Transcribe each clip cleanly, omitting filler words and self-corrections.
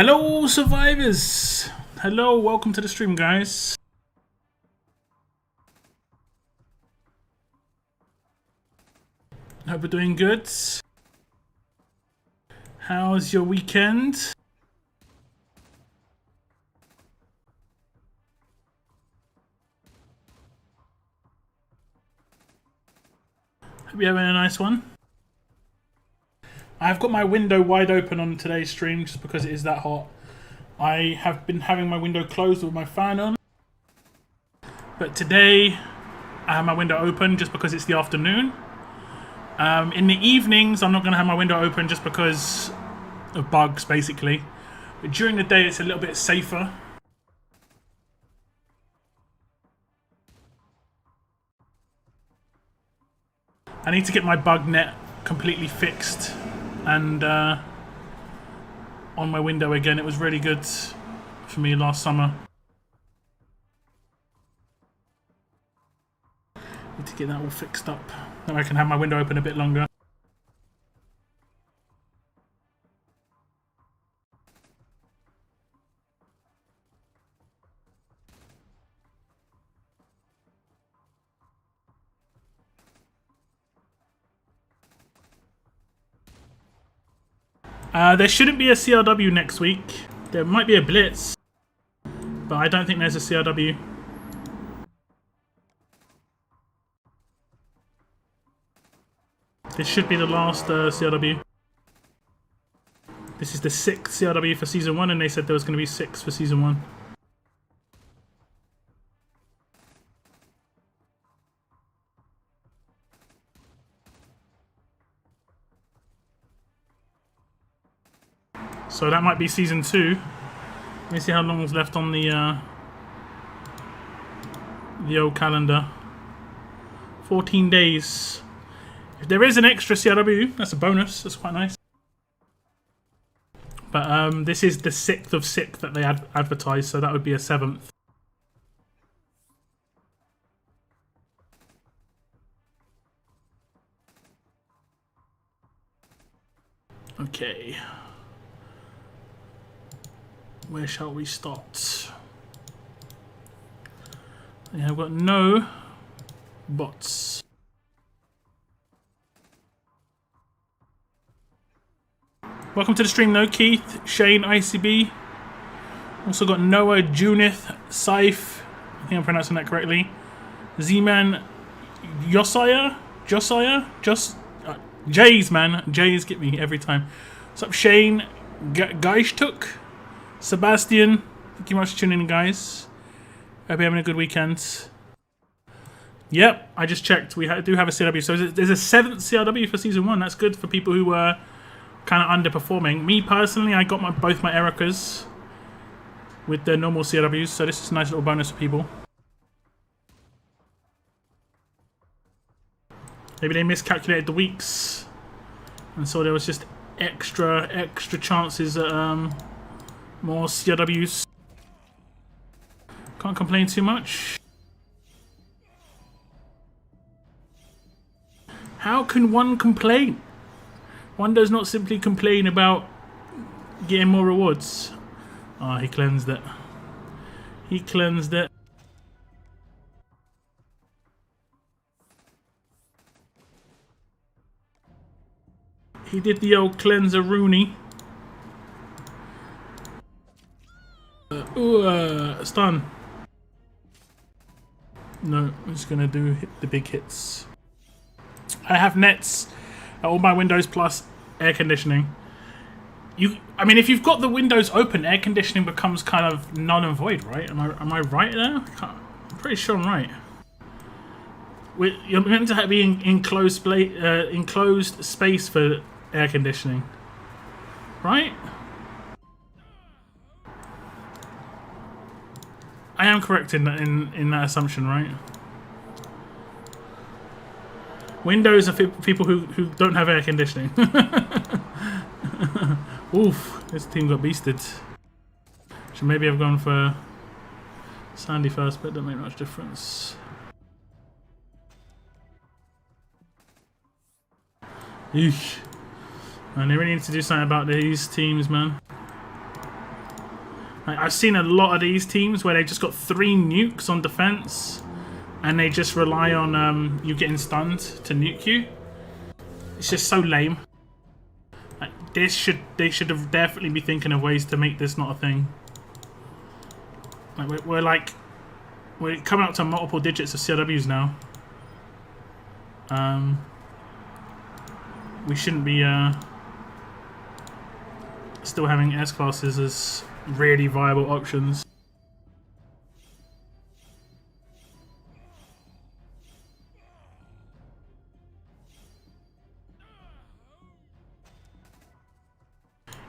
Hello survivors! Hello, welcome to the stream guys. Hope you're doing good. How's your weekend? Hope you're having a nice one. I've got my window wide open on today's stream just because it is that hot. I have been having my window closed with my fan on. But today I have my window open just because it's the afternoon. In the evenings I'm not going to have my window open just because of bugs basically. But during the day it's a little bit safer. I need to get my bug net completely fixed and on my window again. It was really good for me last summer. Need to get that all fixed up. Then I can have my window open a bit longer. There shouldn't be a CRW next week. There might be a Blitz, but I don't think there's a CRW. This should be the last CRW. This is the 6th CRW for Season 1, and they said there was going to be 6 for Season 1. So that might be Season 2. Let me see how long is left on the old calendar. 14 days. If there is an extra CRW, that's a bonus. That's quite nice. But this is the 6th of 6th that they advertised, so that would be a 7th. Okay. Where shall we start? Yeah, I've got no bots. Welcome to the stream though, Keith, Shane, ICB. Also got Noah, Junith, Saif, I think I'm pronouncing that correctly. Z-Man, Josiah, Jays, man. Jays get me every time. What's up, Shane, Geishtuk, Sebastian, thank you much for tuning in, guys. Hope you're having a good weekend. Yep, I just checked. We do have a CRW. So there's a 7th CRW for Season 1. That's good for people who were kind of underperforming. Me, personally, I got both my Ericas with the normal CRWs. So this is a nice little bonus for people. Maybe they miscalculated the weeks. And so there was just extra chances at more CRWs. Can't complain too much. How can one complain? One does not simply complain about getting more rewards. Ah, he cleansed it. He cleansed it. He did the old cleanser Rooney. Stun. No, I'm just gonna do the big hits. I have nets at all my windows plus air conditioning. I mean, if you've got the windows open, air conditioning becomes kind of null and void, right? Am I right there? I'm pretty sure I'm right. You're meant to be in enclosed space for air conditioning, right? I am correct in that assumption, right? Windows are for people who don't have air conditioning. Oof, this team got beasted. Should maybe have gone for Sandy first, but it doesn't make much difference. Eesh. Man, they really need to do something about these teams, man. I've seen a lot of these teams where they just got 3 nukes on defense, and they just rely on you getting stunned to nuke you. It's just so lame. Like, they should have definitely be thinking of ways to make this not a thing. Like we're coming up to multiple digits of CRWs now. We shouldn't be still having S classes as really viable options.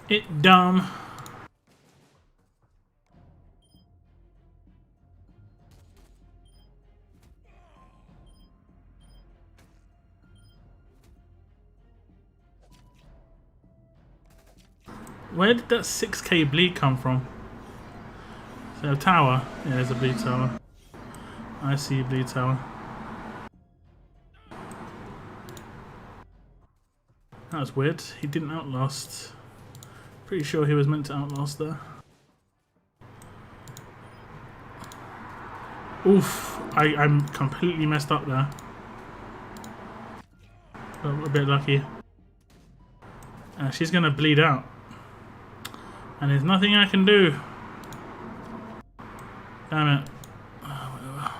It dumb. Where did that 6k bleed come from? Is there a tower? Yeah, there's a bleed tower. I see a bleed tower. That was weird. He didn't outlast. Pretty sure he was meant to outlast there. Oof. I'm completely messed up there. But we're a bit lucky. She's gonna bleed out. And there's nothing I can do. Damn it. Oh, whatever.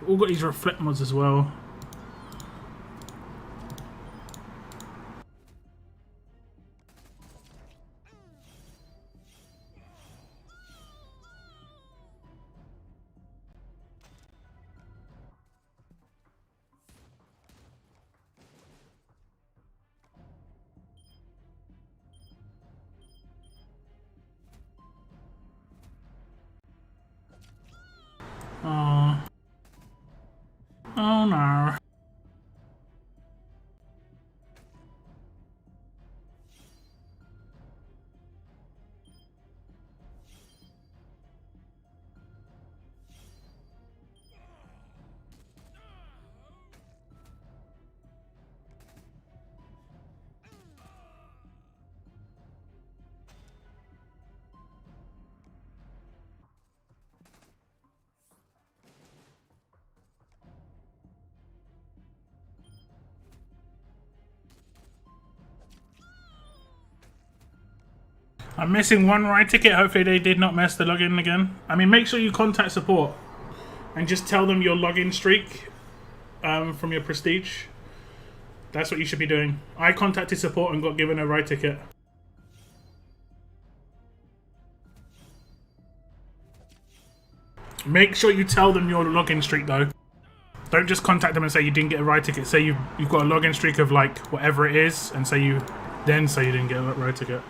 We've all got these reflect mods as well. Oh. Oh no. I'm missing one ride ticket. Hopefully they did not mess the login again. I mean, make sure you contact support and just tell them your login streak from your prestige. That's what you should be doing. I contacted support and got given a ride ticket. Make sure you tell them your login streak though. Don't just contact them and say you didn't get a ride ticket. Say you've got a login streak of like whatever it is, and say you didn't get a ride ticket.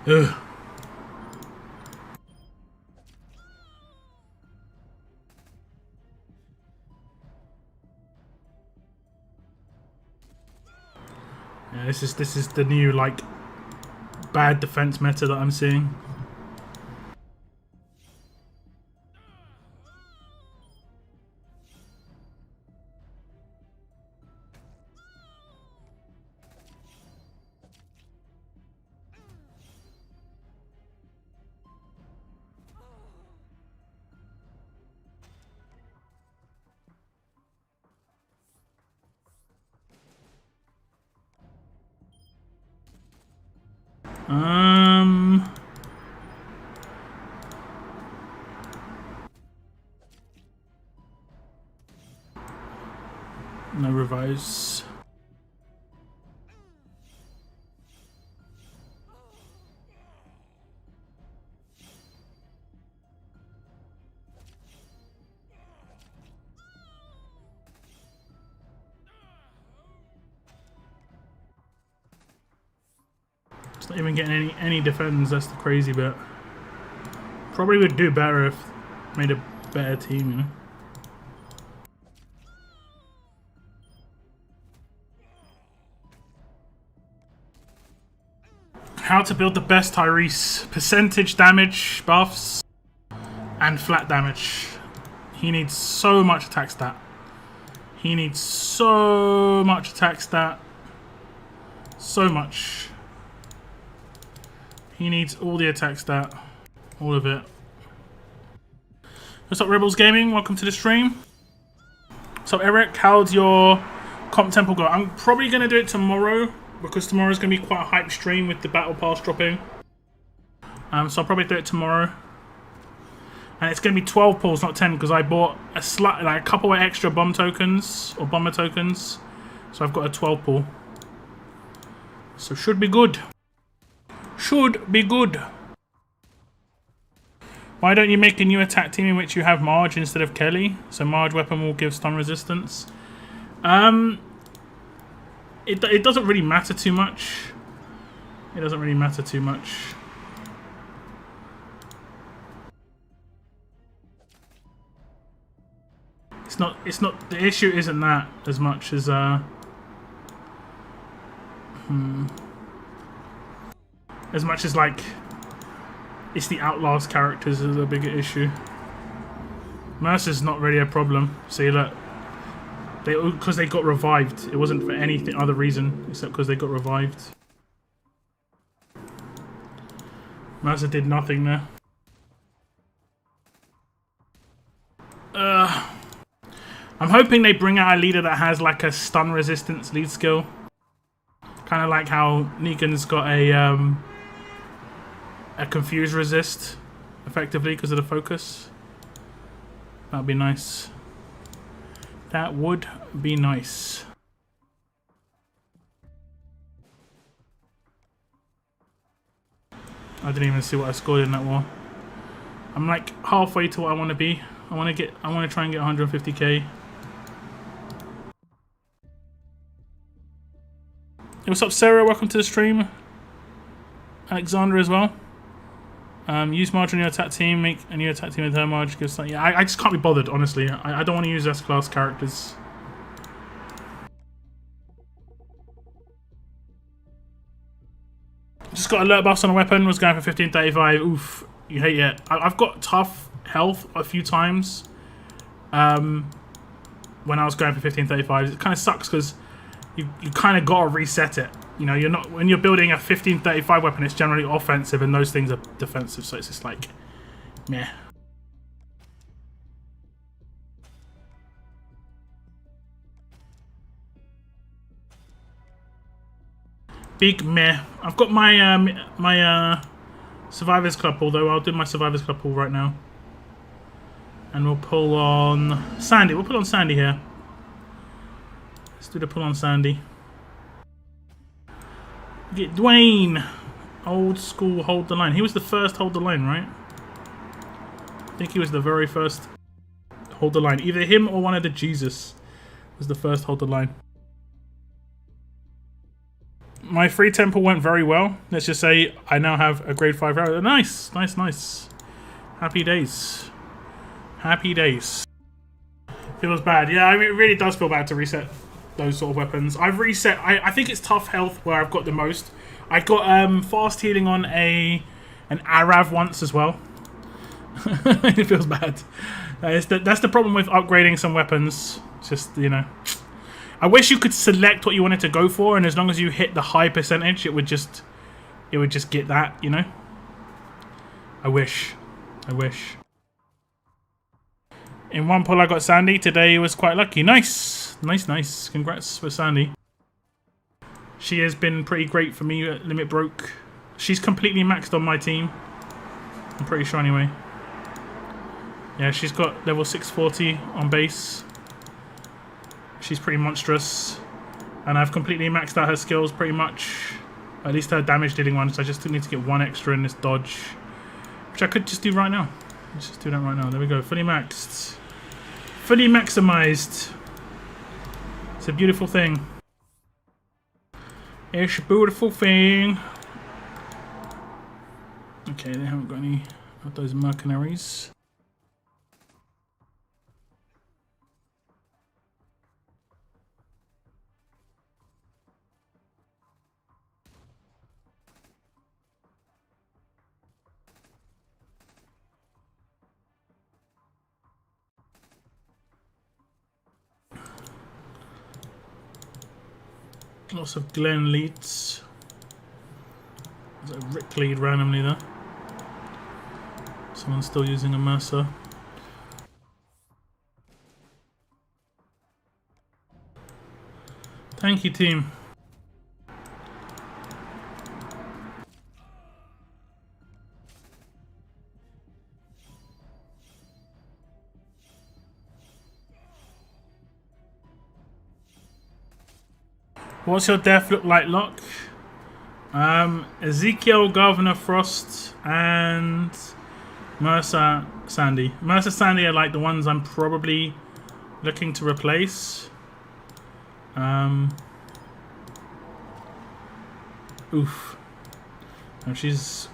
Ugh. Yeah, this is the new like bad defense meta that I'm seeing. No revise. It's not even getting any defends, that's the crazy bit. Probably would do better if made a better team, you know. How to build the best Tyrese. Percentage damage buffs and flat damage. He needs so much attack stat. He needs so much attack stat. So much. He needs all the attack stat. All of it. What's up, Rebels Gaming? Welcome to the stream. So, Eric, how's your comp temple go? I'm probably going to do it tomorrow because tomorrow's going to be quite a hype stream with the battle pass dropping. So I'll probably do it tomorrow. And it's going to be 12 pulls, not 10, because I bought a couple of extra bomb tokens or bomber tokens. So I've got a 12 pull. So should be good. Should be good. Why don't you make a new attack team in which you have Marge instead of Kelly? So Marge weapon will give stun resistance. It doesn't really matter too much. It doesn't really matter too much. It's not the issue isn't that as much as as much as like it's the Outlast characters is a bigger issue. Mercer's not really a problem. See, look, because they got revived. It wasn't for anything other reason except because they got revived. Mercer did nothing there. I'm hoping they bring out a leader that has like a stun resistance lead skill. Kind of like how Negan's got a confuse resist, effectively because of the focus. That'd be nice. That would be nice. I didn't even see what I scored in that war. I'm like halfway to what I want to be. I want to try and get 150k. Hey, what's up, Sarah? Welcome to the stream. Alexander as well. Use Marge on your attack team. Make a new attack team with her Marge. Yeah, I just can't be bothered, honestly. I don't want to use S-class characters. Just got alert buffs on a weapon. Was going for 1535. Oof. You hate it. I've got tough health a few times. When I was going for 1535. It kind of sucks because you kind of got to reset it. You know, you're not when you're building a 1535 weapon, it's generally offensive and those things are defensive, so it's just like meh. Big meh. I've got my my Survivors Club pull though. I'll do my Survivors Club pull right now. And we'll pull on Sandy. We'll put on Sandy here. Let's do the pull on Sandy. Get Dwayne. Old school hold the line. He was the first hold the line, right? I think he was the very first hold the line. Either him or one of the Jesus was the first hold the line. My free temple went very well. Let's just say I now have a grade 5 arrow. Nice, nice, nice. Happy days. Happy days. Feels bad. Yeah, I mean, it really does feel bad to reset those sort of weapons. I've reset. I think it's tough health where I've got the most. I got fast healing on an Arav once as well. It feels bad. That's the problem with upgrading some weapons. It's just, you know, I wish you could select what you wanted to go for, and as long as you hit the high percentage, it would just get that, you know. I wish. In one pull I got Sandy. Today was quite lucky. Nice. Nice, nice. Congrats for Sandy. She has been pretty great for me at Limit Broke. She's completely maxed on my team. I'm pretty sure anyway. Yeah, she's got level 640 on base. She's pretty monstrous. And I've completely maxed out her skills pretty much. At least her damage dealing one. So I just need to get one extra in this dodge. Which I could just do right now. Let's just do that right now. There we go. Fully maxed. Fully maximized. It's a beautiful thing. It's a beautiful thing. Okay, they haven't got any of those mercenaries. Lots of Glenn leads. There's a Rick lead randomly there. Someone's still using a Mercer. Thank you, team. What's your death look like, Locke? Ezekiel, Governor Frost, and Mercer Sandy. Mercer Sandy are like the ones I'm probably looking to replace. Oof. No, she's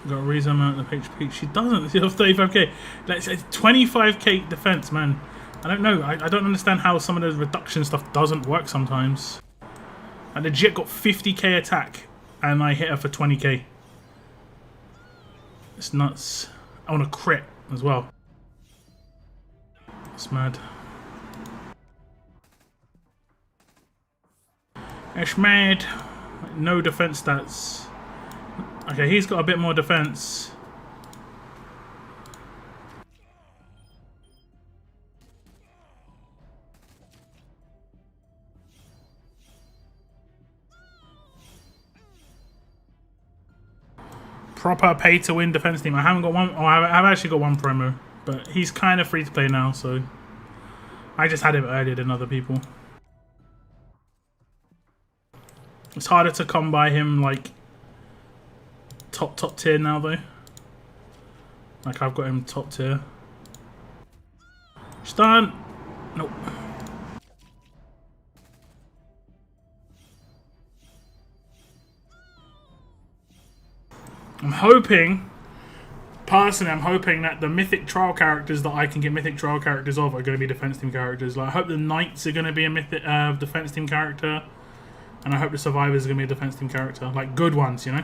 got a reasonable amount of HP. She doesn't. She has 35k. Let's say 25k defense, man. I don't know. I don't understand how some of the reduction stuff doesn't work sometimes. I legit got 50k attack, and I hit her for 20k. It's nuts. I want a crit as well. It's mad. It's mad. No defense stats. Okay, he's got a bit more defense. Proper pay to win defense team. I haven't got one. Oh, I've actually got one promo, but he's kind of free to play now, so I just had him earlier than other people. It's harder to come by him like top tier now though. Like I've got him top tier. Stun. Nope. I'm hoping, personally, I'm hoping that the mythic trial characters that I can get mythic trial characters of are going to be defense team characters. Like I hope the knights are going to be a mythic defense team character, and I hope the survivors are going to be a defense team character, like good ones, you know.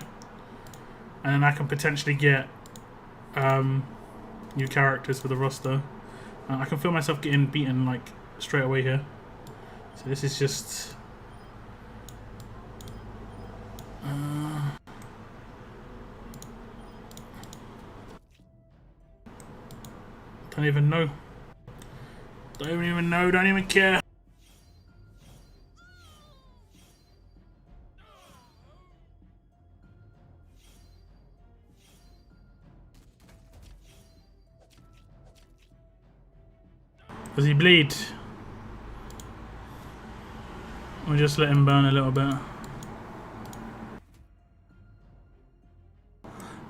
And then I can potentially get new characters for the roster. I can feel myself getting beaten like straight away here. So this is just. Don't even know. Don't even know. Don't even care. Does he bleed? Or just let him burn a little bit?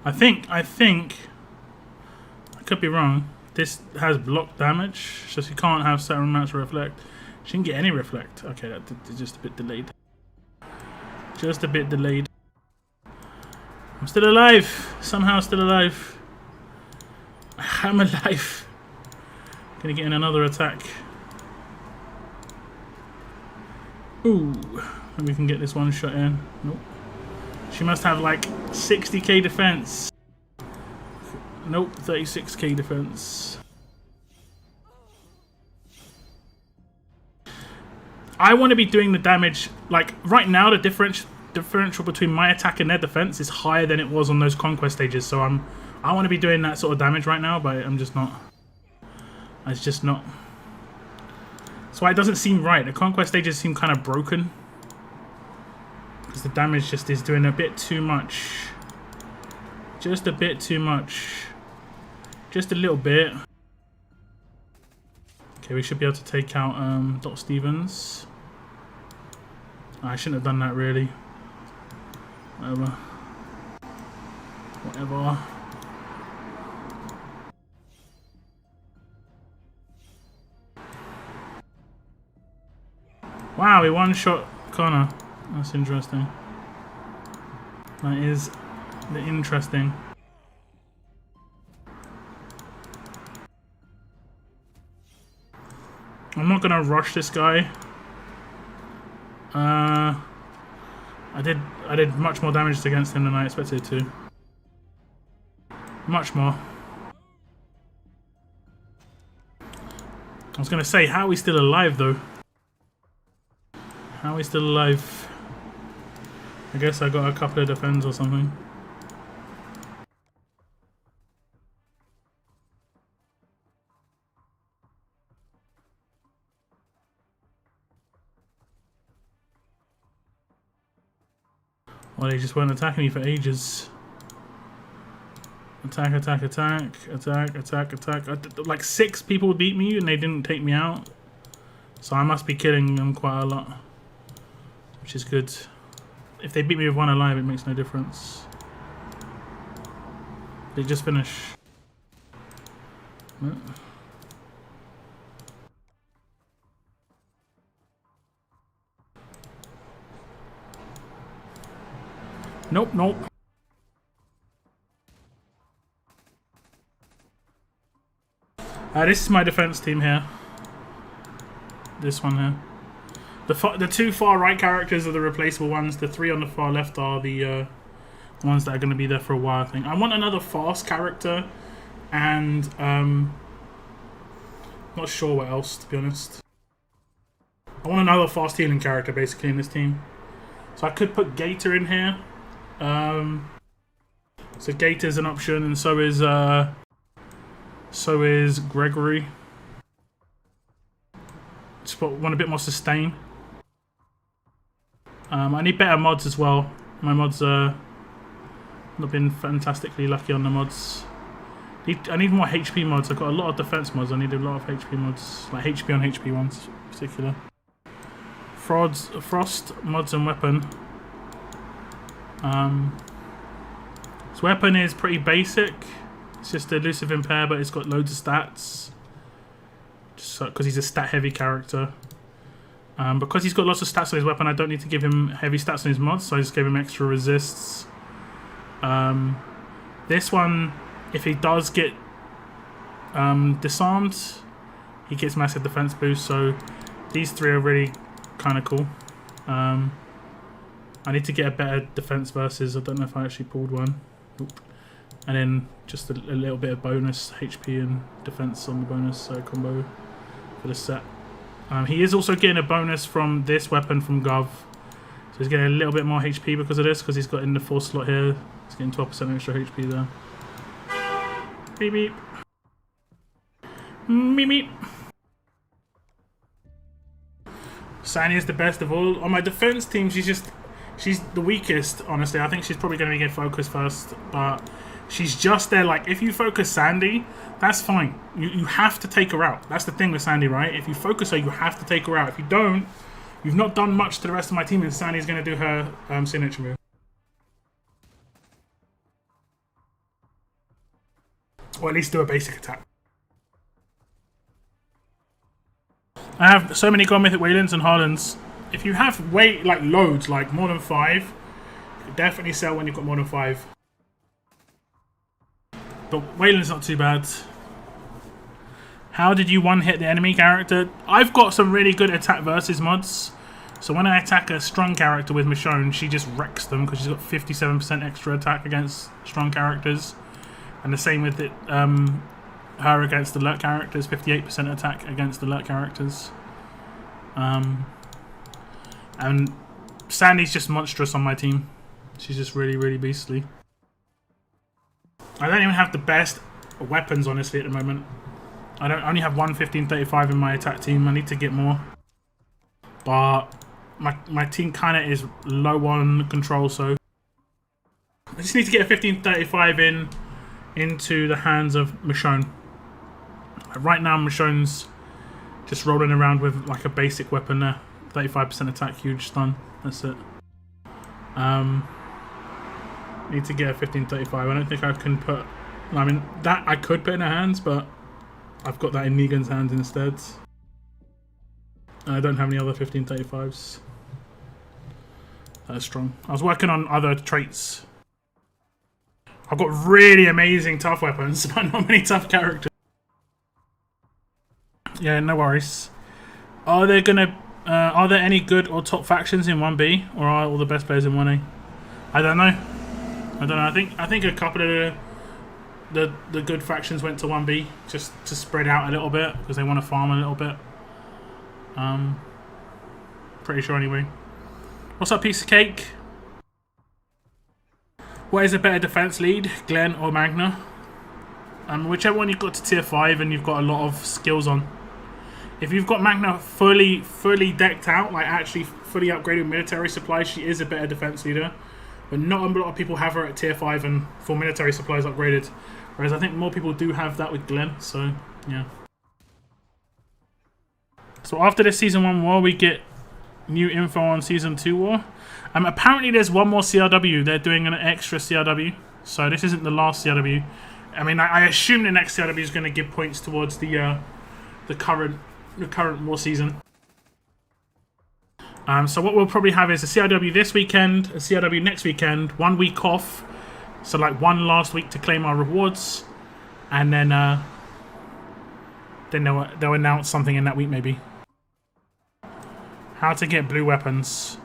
I think I could be wrong. This has block damage, so she can't have certain amounts of reflect. She didn't get any reflect. Okay, that's just a bit delayed. Just a bit delayed. I'm still alive. Somehow still alive. I'm alive. Gonna get in another attack. Ooh. Maybe we can get this one shot in. Nope. She must have like 60k defense. Nope, 36k defense. I want to be doing the damage, like right now the differential between my attack and their defense is higher than it was on those conquest stages, so I want to be doing that sort of damage right now, but I'm just not. It's just not. That's why it doesn't seem right. The conquest stages seem kind of broken. Because the damage just is doing a bit too much. Just a bit too much. Just a little bit. Okay, we should be able to take out Dot Stevens. I shouldn't have done that really. Whatever. Whatever. Wow, he one-shot Connor. That's interesting. That is interesting. I'm not gonna rush this guy. I did much more damage against him than I expected to. Much more. I was gonna say, how are we still alive though? How are we still alive? I guess I got a couple of defends or something. Well, they just weren't attacking me for ages. Attack, attack, attack, attack, attack, attack. Like 6 people beat me and they didn't take me out. So I must be killing them quite a lot. Which is good. If they beat me with 1 alive, it makes no difference. They just finish. Nope, nope. This is my defense team here. This one here. The 2 far right characters are the replaceable ones. The 3 on the far left are the ones that are going to be there for a while, I think. I want another fast character, and not sure what else, to be honest. I want another fast healing character, basically, in this team. So I could put Gator in here. So Gator's an option, and so is Gregory. Just want a bit more sustain. I need better mods as well. My mods are not been fantastically lucky on the mods. I need more HP mods. I've got a lot of defense mods. I need a lot of HP mods, like HP on HP ones in particular. Frost mods and weapon. This weapon is pretty basic. It's just elusive impair, but it's got loads of stats. Just because he's a stat-heavy character. Because he's got lots of stats on his weapon, I don't need to give him heavy stats on his mods, so I just gave him extra resists. This one, if he does get disarmed, he gets massive defense boost, so these 3 are really kind of cool. I need to get a better defense versus. I don't know if I actually pulled one. Oop. And then just a little bit of bonus HP and defense on the bonus combo for the set. He is also getting a bonus from this weapon from Gov. So he's getting a little bit more HP because of this, because he's got in the 4 slot here. He's getting 12% extra HP there. Beep beep. Meep meep. Sandy is the best of all. On my defense team, she's the weakest, honestly. I think she's probably going to get focused first, but she's just there. Like, if you focus Sandy, that's fine. You have to take her out. That's the thing with Sandy, right? If you focus her, you have to take her out. If you don't, you've not done much to the rest of my team, and Sandy's going to do her signature move. Or at least do a basic attack. I have so many God Mythic Waylands and Harlands. If you have loads, like more than 5, you can definitely sell when you've got more than 5. But Wayland's not too bad. How did you one-hit the enemy character? I've got some really good attack versus mods. So when I attack a strong character with Michonne, she just wrecks them because she's got 57% extra attack against strong characters. And the same with it, her against alert characters, 58% attack against alert characters. And Sandy's just monstrous on my team. She's just really, really beastly. I don't even have the best weapons, honestly, at the moment. I only have one 1535 in my attack team. I need to get more. But my team kind of is low on control, so I just need to get a 1535 into the hands of Michonne. Right now, Michonne's just rolling around with like a basic weapon there. 35% attack, huge stun. That's it. Need to get a 1535. I don't think I can put... I mean, that I could put in her hands, but I've got that in Negan's hands instead. And I don't have any other 1535s. That is strong. I was working on other traits. I've got really amazing tough weapons, but not many tough characters. Yeah, no worries. Are there any good or top factions in 1B, or are all the best players in 1A? I don't know. I think a couple of the good factions went to 1B just to spread out a little bit because they want to farm a little bit. Pretty sure anyway. What's up, piece of cake? What is a better defense lead, Glenn or Magna? Whichever one you've got to tier 5 and you've got a lot of skills on. If you've got Magna fully decked out, like actually fully upgraded military supplies, she is a better defense leader. But not a lot of people have her at tier 5 and for military supplies upgraded. Whereas I think more people do have that with Glenn, so yeah. So after this Season 1 war, we get new info on Season 2 war. Apparently there's one more CRW. They're doing an extra CRW. So this isn't the last CRW. I mean, I assume the next CRW is going to give points towards the current war season. So what we'll probably have is a CRW this weekend, a CRW next weekend, 1 week off. So like one last week to claim our rewards. And then they'll announce something in that week maybe. How to get blue weapons.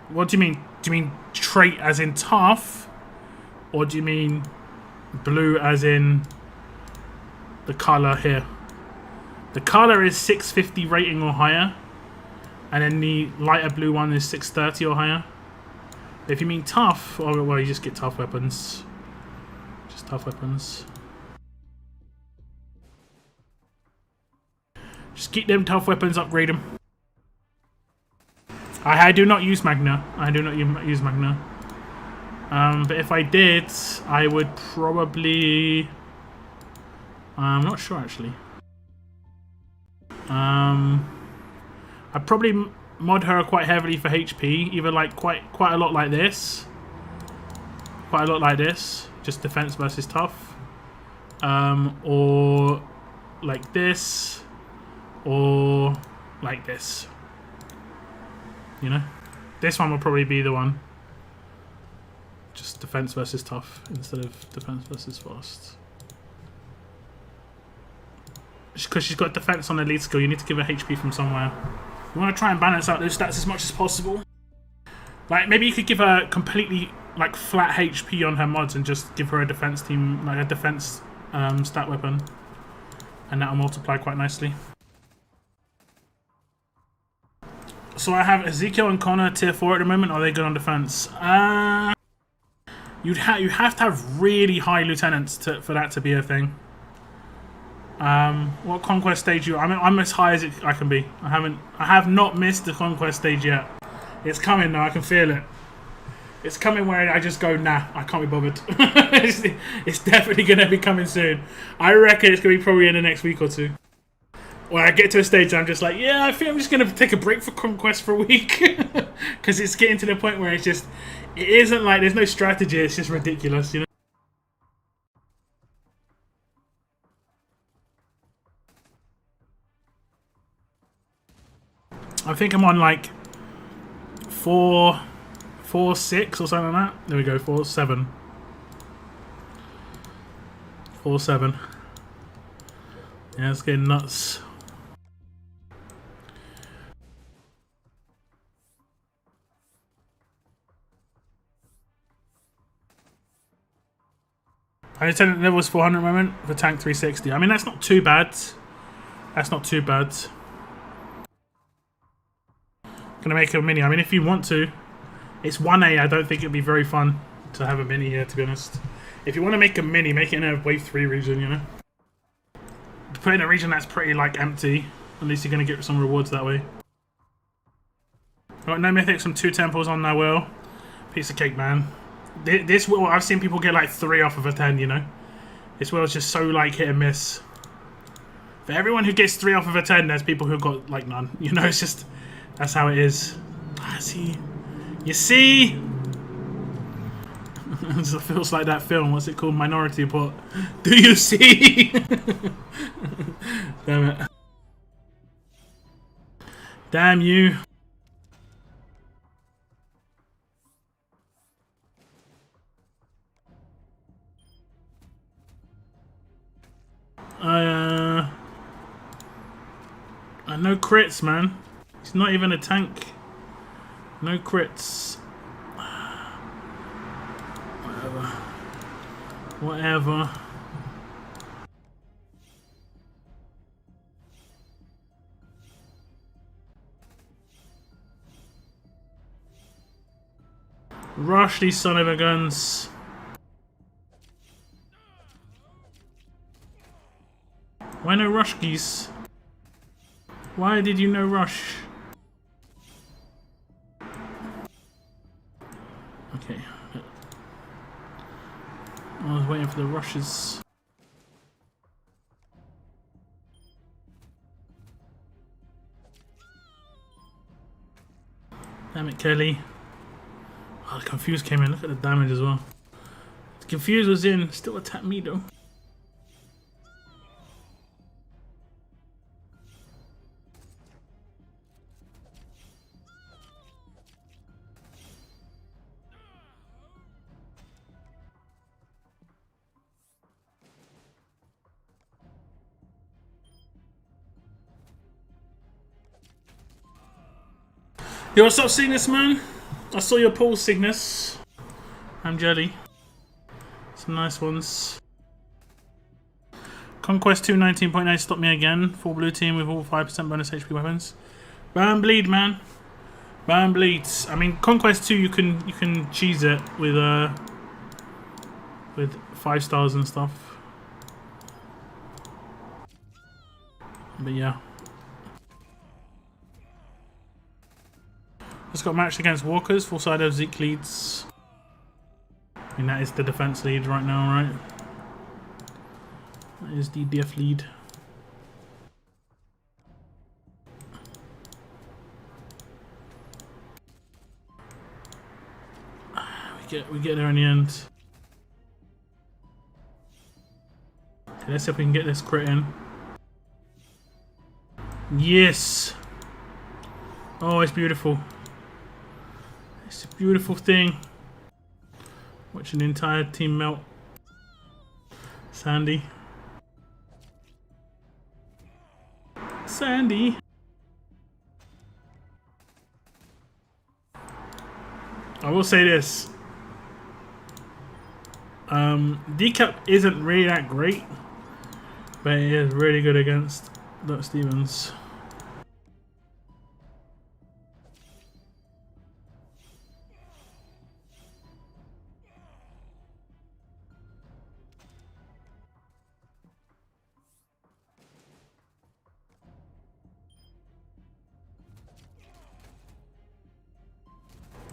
What do you mean? Do you mean trait as in tough? Or do you mean blue as in the color here? The color is 650 rating or higher. And then the lighter blue one is 630 or higher. If you mean tough, oh, well, you just get tough weapons. Just tough weapons. Just keep them tough weapons, upgrade them. I do not use Magna. I do not use Magna. But if I did, I would probably... I'm not sure actually. I'd probably mod her quite heavily for HP, either like quite a lot like this. Quite a lot like this. Just defense versus tough. Or like this. Or like this. You know? This one will probably be the one. Just defense versus tough instead of defense versus fast. Because she's got defense on her lead skill, you need to give her HP from somewhere. You want to try and balance out those stats as much as possible. Like, maybe you could give her completely, like, flat HP on her mods and just give her a defense team, like a defense stat weapon. And that'll multiply quite nicely. So I have Ezekiel and Connor tier 4 at the moment. Are they good on defense? You have to have really high lieutenants for that to be a thing. What conquest stage you? I'm as high as I can be. I have not missed the conquest stage yet. It's coming now. I can feel it. It's coming where I just go, nah, I can't be bothered. It's definitely gonna be coming soon. I reckon it's gonna be probably in the next week or two. When I get to a stage, I'm just like, yeah, I think I'm just gonna take a break for conquest for a week because it's getting to the point where it isn't like there's no strategy. It's just ridiculous, you know. I think I'm on like 4, 6 or something like that. There we go, 4, 7. 4, 7. Yeah, it's getting nuts. I attended levels 400 at the moment for tank 360. I mean, that's not too bad. That's not too bad. Gonna make a mini. I mean, if you want to, it's 1A. I don't think it'd be very fun to have a mini here, to be honest. If you want to make a mini, make it in a wave 3 region, you know. Put in a region that's pretty like empty. At least you're gonna get some rewards that way. Got no mythics from 2 temples on that wheel. Piece of cake, man. This wheel, I've seen people get like 3 off of a 10, you know. This wheel is just so like hit and miss. For everyone who gets 3 off of a 10, there's people who got like none. You know, it's just. That's how it is. See? You see? It feels like that film. What's it called? Minority Report. Do you see? Damn it. Damn you. No crits, man. It's not even a tank. No crits. Whatever. Rush these son of a guns. Why no rush, geese? Why did you no rush? Okay. I was waiting for the rushes. Damn it, Kelly. Oh, the Confused came in. Look at the damage as well. The Confused was in. Still attacked me though. Yo, what's up, Cygnus, man? I saw your poll, Cygnus. I'm jelly. Some nice ones. Conquest 219.8 stopped me again. Full blue team with all 5% bonus HP weapons. Burn bleed, man. Burn bleeds. I mean, Conquest 2 you can cheese it with 5 stars and stuff. But yeah. Just got matched against Walkers. Full side of Zeke leads. I mean, that is the defense lead right now, right? That is the DF lead. We get there in the end. Okay, let's see if we can get this crit in. Yes! Oh, it's beautiful. It's a beautiful thing. Watching the entire team melt. Sandy. Sandy. I will say this. Decap isn't really that great, but it is really good against Doc Stevens.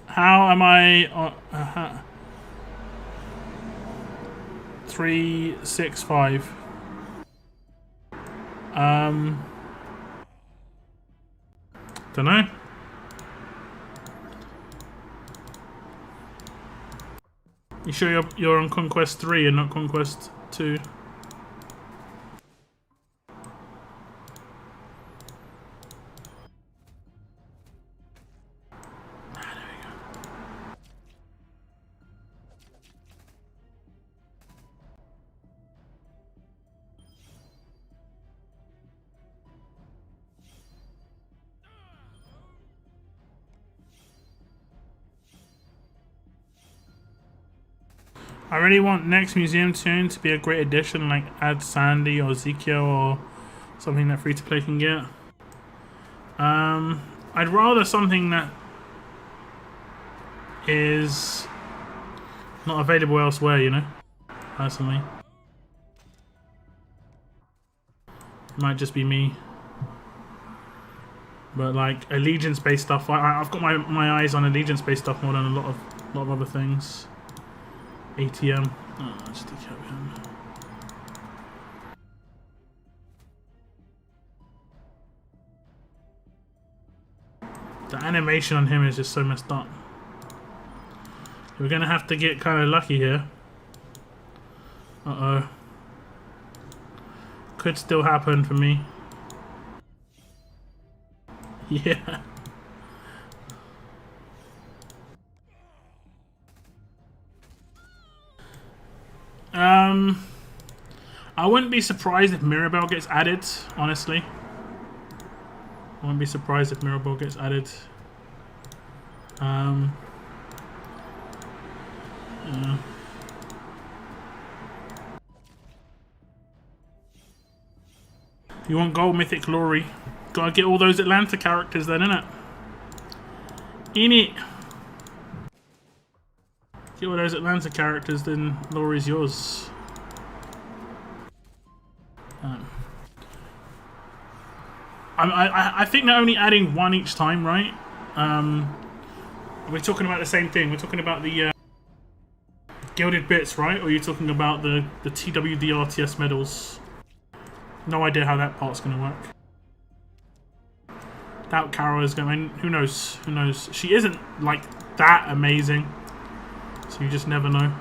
How am I 365? Don't know. You sure you're on Conquest 3 and not Conquest 2? I really want next museum tune to be a great addition, like add Sandy or Ezekiel or something that free to play can get. I'd rather something that is not available elsewhere, you know, personally. It might just be me. But like allegiance-based stuff, I've got my eyes on allegiance-based stuff more than a lot of other things. ATM. Oh, just decap him. The animation on him is just so messed up. We're gonna have to get kind of lucky here. Uh-oh. Could still happen for me. Yeah. I wouldn't be surprised if Mirabelle gets added, honestly. I wouldn't be surprised if Mirabelle gets added. Yeah. You want gold mythic glory? Gotta get all those Atlanta characters then, innit? In it. Get all those Atlanta characters, then Laurie's yours. I think they're only adding one each time, right? We're talking about the same thing. We're talking about the gilded bits, right? Or are you talking about the TWD RTS medals? No idea how that part's going to work. Doubt Carol is going. I mean, who knows? Who knows? She isn't like that amazing, so you just never know.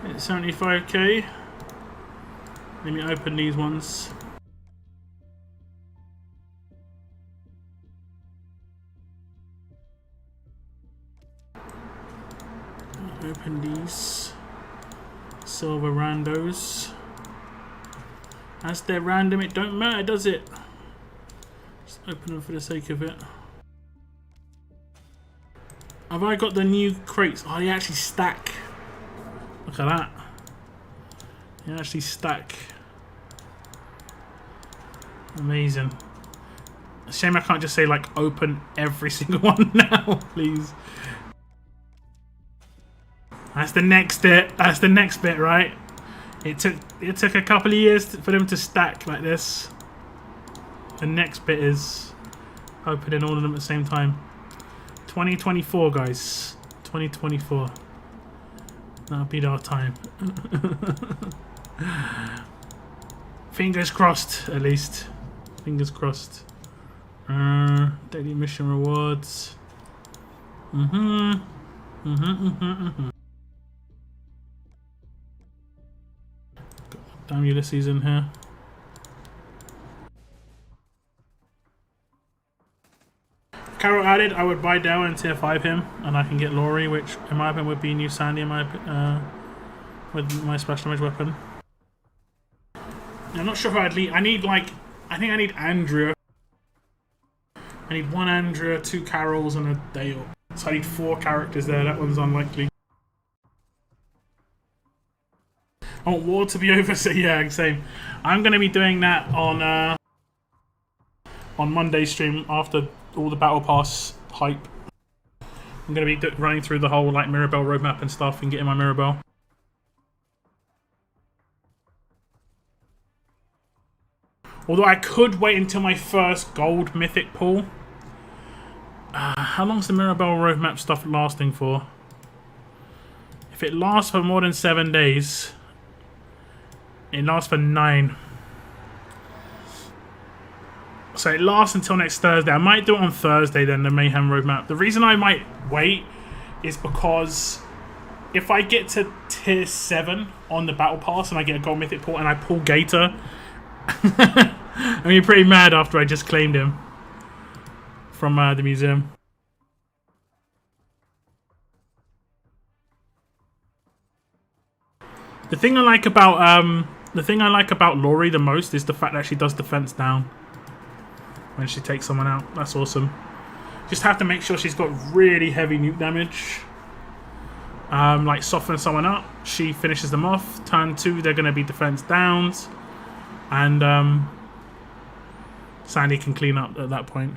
It's 75k. Let me open these ones. Open these silver randos. As they're random, it don't matter, does it? Just open them for the sake of it. Have I got the new crates? Oh, they actually stack. Look at that. They actually stack. Amazing. Shame I can't just say like open every single one now, please. That's the next bit. That's the next bit, right? It took a couple of years for them to stack like this. The next bit is opening all of them at the same time. 2024, guys. 2024. That'll be our time. Fingers crossed, at least. Fingers crossed. Daily mission rewards. Damn Ulysses in here. Carol added, I would buy Dell and tier 5 him, and I can get Laurie, which in my opinion would be new Sandy in my with my special damage weapon. I'm not sure who I'd lead. I think I need Andrea. I need one Andrea, 2 Carols, and a Dale. So I need 4 characters there. That one's unlikely. I want war to be over, so yeah, same. I'm going to be doing that on Monday's stream after all the Battle Pass hype. I'm going to be running through the whole like Mirabelle roadmap and stuff and getting my Mirabelle. Although I could wait until my first gold mythic pull. How long's the Mirabelle roadmap stuff lasting for? If it lasts for more than 7 days... It lasts for 9. So it lasts until next Thursday. I might do it on Thursday then, the Mayhem roadmap. The reason I might wait is because if I get to tier 7 on the Battle Pass and I get a gold mythic pull and I pull Gator, I'm gonna be pretty mad after I just claimed him from the museum. The thing I like about Laurie the most is the fact that she does defense down when she takes someone out. That's awesome. Just have to make sure she's got really heavy nuke damage. Like soften someone up, she finishes them off. Turn 2, they're gonna be defense downs, and Sandy can clean up at that point.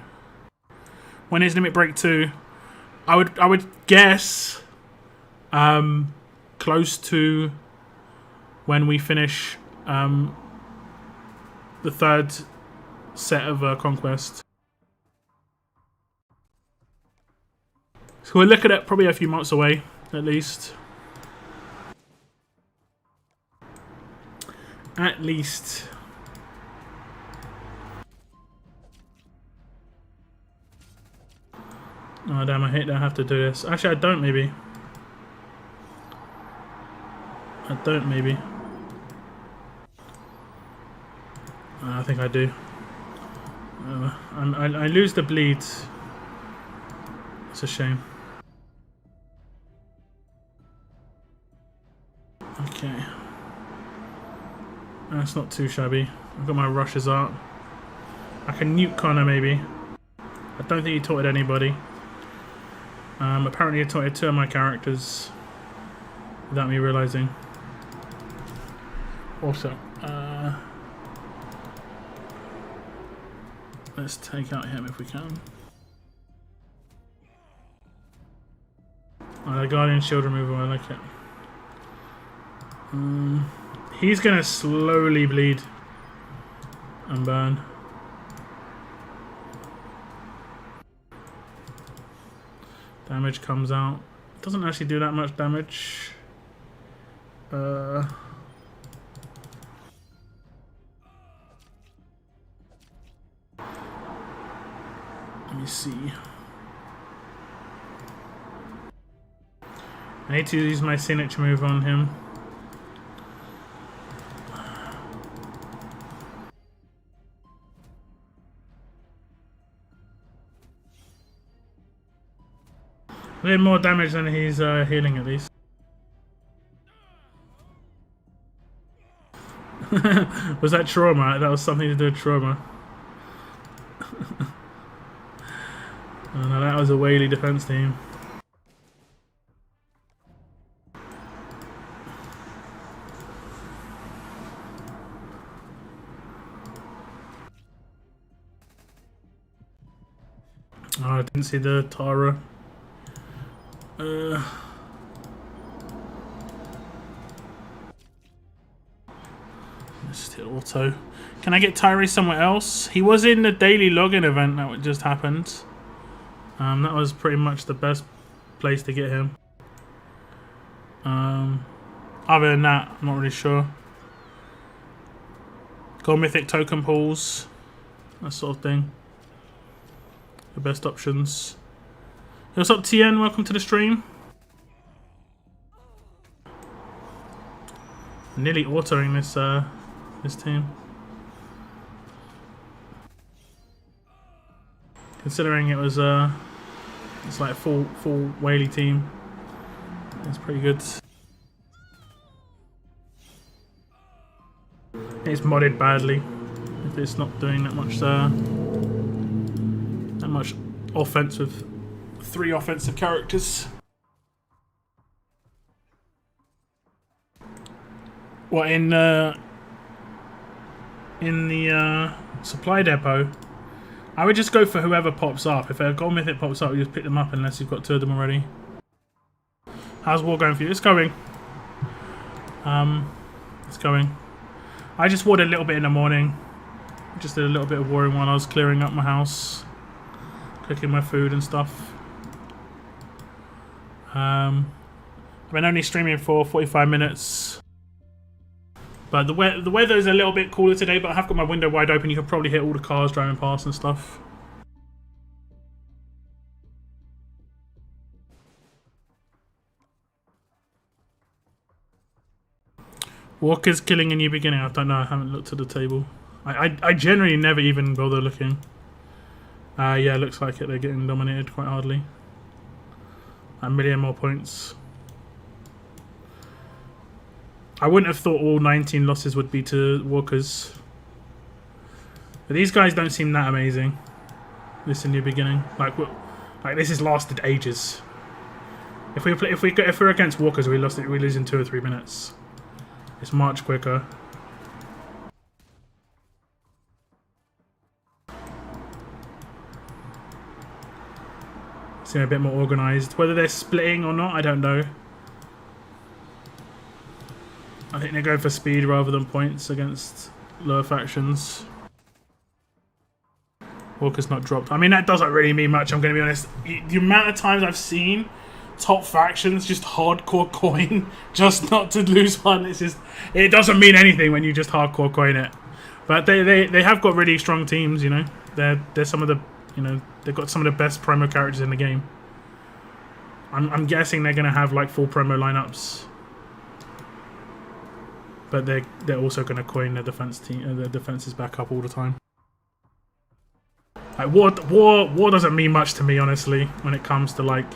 When is limit break 2? I would guess close to when we finish the 3rd set of Conquest. So we're looking at probably a few months away, at least. At least. Oh damn, I hate that I have to do this. Actually, I don't maybe. I think I do. I lose the bleed. It's a shame. Okay. That's not too shabby. I've got my rushes up. I can nuke Connor maybe. I don't think he taunted anybody. Apparently he taunted 2 of my characters without me realizing. Also, Let's take out him if we can. Oh, the Guardian Shield removal, I like it. He's gonna slowly bleed and burn. Damage comes out. Doesn't actually do that much damage. Let me see. I need to use my signature move on him. A bit more damage than he's healing at least. Was that trauma? That was something to do with trauma. Oh no, that was a Whaley defense team. Oh, I didn't see the Tara. Just hit auto. Can I get Tyree somewhere else? He was in the daily login event that just happened. That was pretty much the best place to get him. Other than that, I'm not really sure. Gold Mythic token pools, that sort of thing. The best options. Hey, what's up, TN? Welcome to the stream. I'm nearly autoing this team. Considering it was it's like a full Whaley team. It's pretty good. It's modded badly if it's not doing that much offense with 3 offensive characters. What in the supply depot? I would just go for whoever pops up. If a gold mythic pops up, you just pick them up unless you've got 2 of them already. How's war going for you? It's going. It's going. I just warred a little bit in the morning. Just did a little bit of warring while I was clearing up my house, cooking my food and stuff. I've been only streaming for 45 minutes. But the weather is a little bit cooler today, but I have got my window wide open. You can probably hear all the cars driving past and stuff. Walker's killing a new beginning. I don't know. I haven't looked at the table. I generally never even bother looking. Yeah, looks like it. They're getting dominated quite hardly. A million more points. I wouldn't have thought all 19 losses would be to Walkers. But these guys don't seem that amazing. This is a new beginning. Like this has lasted ages. If we're against Walkers, we lose in 2 or 3 minutes. It's much quicker. Seem a bit more organised. Whether they're splitting or not, I don't know. I think they go for speed rather than points against lower factions. Walker's not dropped. I mean, that doesn't really mean much, I'm going to be honest. The amount of times I've seen top factions just hardcore coin just not to lose one, it's just, it doesn't mean anything when you just hardcore coin it. But they have got really strong teams, you know. They're some of the, you know, they've got some of the best promo characters in the game. I'm guessing they're going to have like full promo lineups. But they're also going to coin their defense team, their defenses back up all the time. Like war doesn't mean much to me, honestly, when it comes to like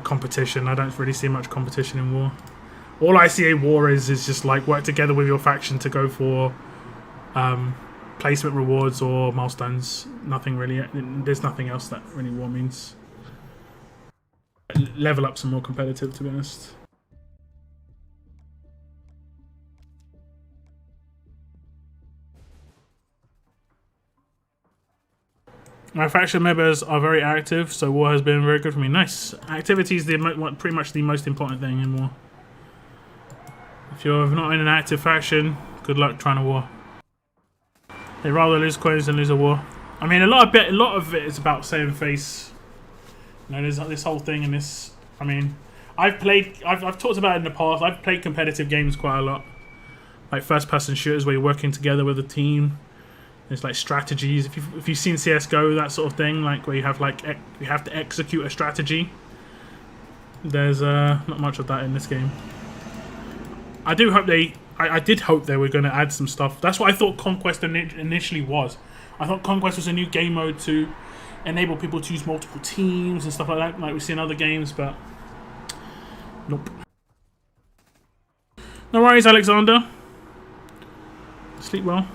competition. I don't really see much competition in war. All I see in war is just like work together with your faction to go for placement rewards or milestones. Nothing really. There's nothing else that really war means. Level ups are more competitive, to be honest. My faction members are very active, so war has been very good for me. Nice. Activity is pretty much the most important thing in war. If you're not in an active faction, good luck trying to war. They rather lose coins than lose a war. I mean, a lot of it is about saving face. You know, there's this whole thing and this. I mean, I've talked about it in the past. I've played competitive games quite a lot, like first-person shooters where you're working together with a team. There's like strategies. If you've seen CS:GO, that sort of thing, like where you have you have to execute a strategy. There's not much of that in this game. I do hope I did hope they were going to add some stuff. That's what I thought Conquest initially was. I thought Conquest was a new game mode to enable people to use multiple teams and stuff like that, like we see in other games, but nope. No worries, Alexander. Sleep well.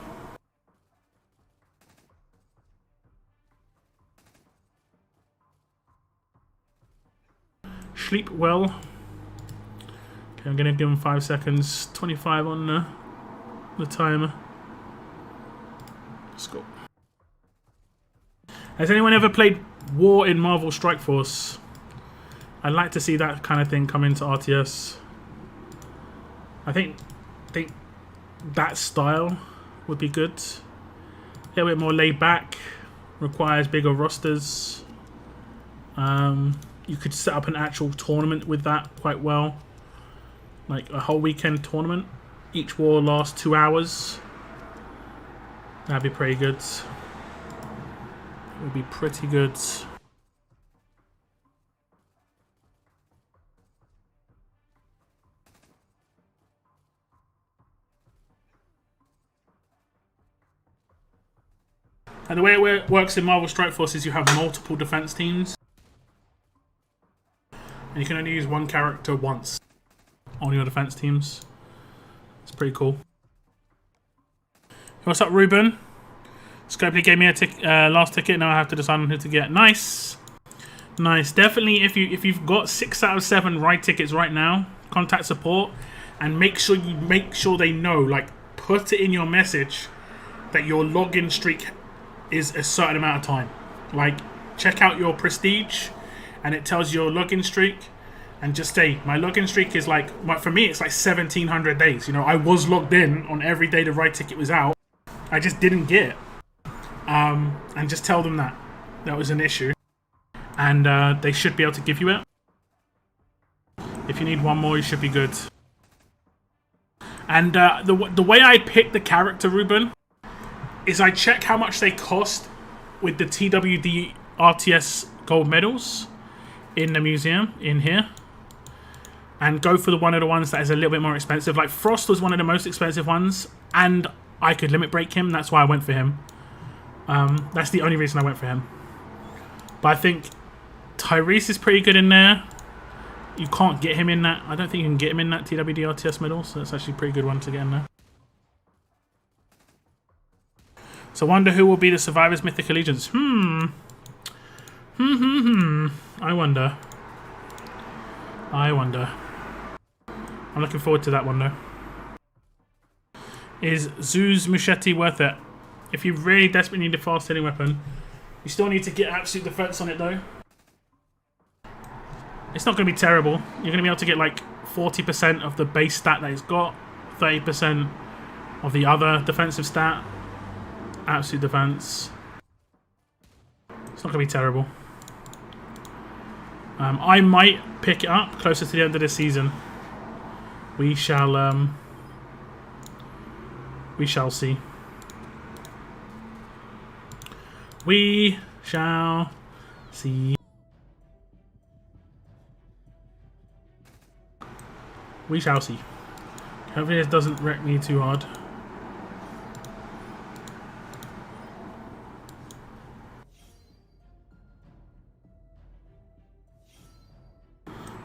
Sleep well. Okay, I'm going to give him 5 seconds. 25 on the timer. Let's go. Has anyone ever played War in Marvel Strike Force? I'd like to see that kind of thing come into RTS. I think that style would be good. A little bit more laid back. Requires bigger rosters. You could set up an actual tournament with that quite well. Like a whole weekend tournament. Each war lasts 2 hours. That'd be pretty good. It would be pretty good. And the way it works in Marvel Strike Force is you have multiple defense teams. And you can only use one character once on your defense teams. It's pretty cool. What's up, Ruben? Scopely gave me a last ticket. Now I have to decide on who to get. Nice, nice. Definitely, if you've got 6 out of 7 ride tickets right now, contact support and make sure they know. Like, put it in your message that your login streak is a certain amount of time. Like, check out your prestige, and it tells you your login streak. And just say, my login streak is like, for me, it's like 1,700 days. You know, I was logged in on every day the ride ticket was out. I just didn't get it. And just tell them that was an issue. And they should be able to give you it. If you need one more, you should be good. And the way I pick the character, Ruben, is I check how much they cost with the TWD RTS gold medals in the museum, in here. And go for one of the ones that is a little bit more expensive. Like Frost was one of the most expensive ones, and I could limit break him. That's why I went for him. That's the only reason I went for him. But I think Tyrese is pretty good in there. You can't get him in that. I don't think you can get him in that TWD RTS medal, so that's actually a pretty good one to get in there. So I wonder who will be the Survivors Mythic Allegiance. I wonder. I'm looking forward to that one though. Is Zeus Machete worth it? If you really desperately need a fast hitting weapon, you still need to get absolute defense on it though. It's not going to be terrible. You're going to be able to get like 40% of the base stat that it's got, 30% of the other defensive stat, absolute defense. It's not going to be terrible. I might pick it up closer to the end of the season. We shall see. We shall see. We shall see. Hopefully this doesn't wreck me too hard.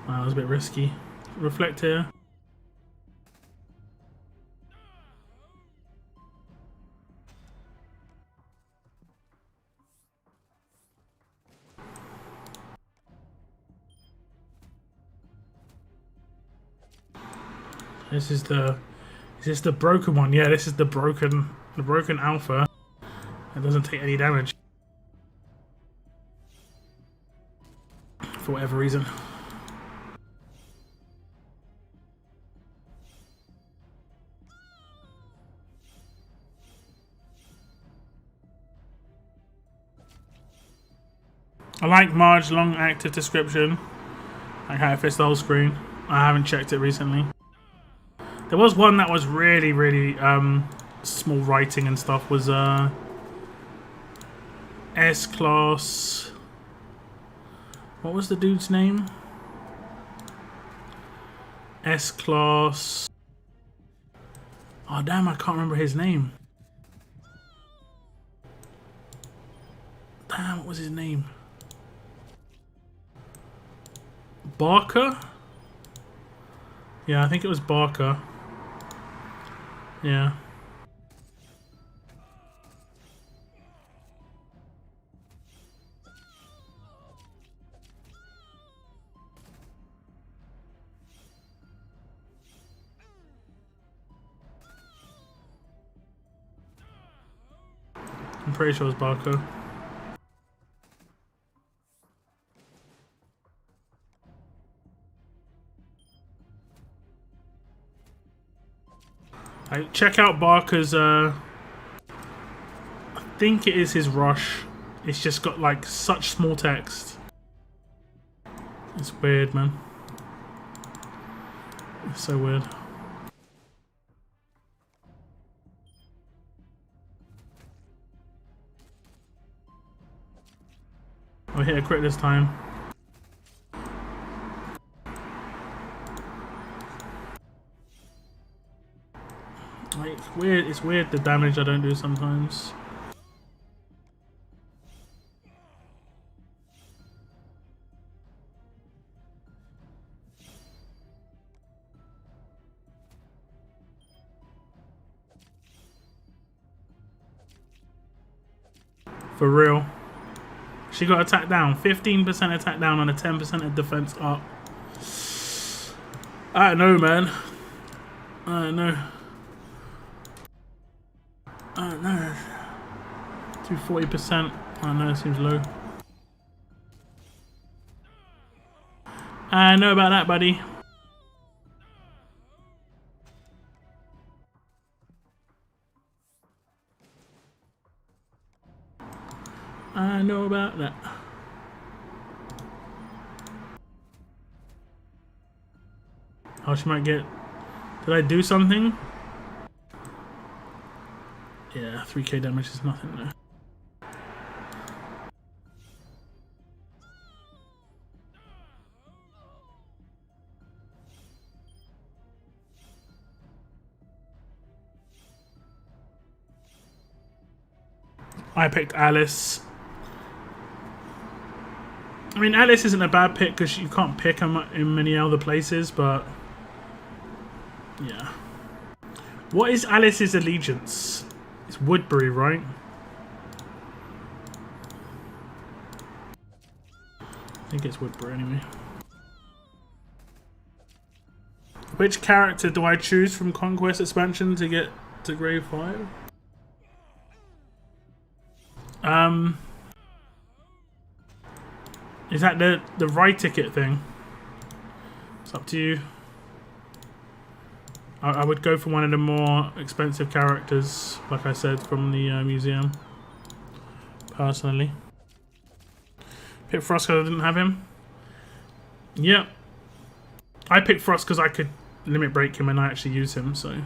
Wow, that was a bit risky. Reflect here. Is this the broken one? Yeah, this is the broken alpha. It doesn't take any damage. for whatever reason. I like Marge long active description. Like how it fits the whole screen. I haven't checked it recently. There was one that was really small writing and stuff. Was S-Class. What was the dude's name? S-Class. Oh damn, I can't remember his name. Damn, what was his name? Barker? Yeah, I think it was Barker. Yeah. I'm pretty sure it was Barker. Check out Barker's, I think it is his rush. It's just got like such small text. It's weird, man. It's so weird. I hit a crit this time. Like, it's weird the damage I don't do sometimes. For real. She got attack down. 15% attack down and a 10% defense up. I don't know, man. I don't know. I don't know. Do 40%. I don't know, it seems low. I know about that, buddy. I know about that. Oh, she might get... Did I do something? Yeah, 3k damage is nothing there. I picked Alice. I mean, Alice isn't a bad pick because you can't pick them in many other places, but yeah. What is Alice's allegiance? It's Woodbury, right? I think it's Woodbury anyway. Which character do I choose from Conquest expansion to get to grade 5? Is that the right ticket thing? It's up to you. I would go for one of the more expensive characters, like I said, from the museum. Personally. Pick Frost because I didn't have him. Yep. I picked Frost because I could limit break him and I actually use him, so.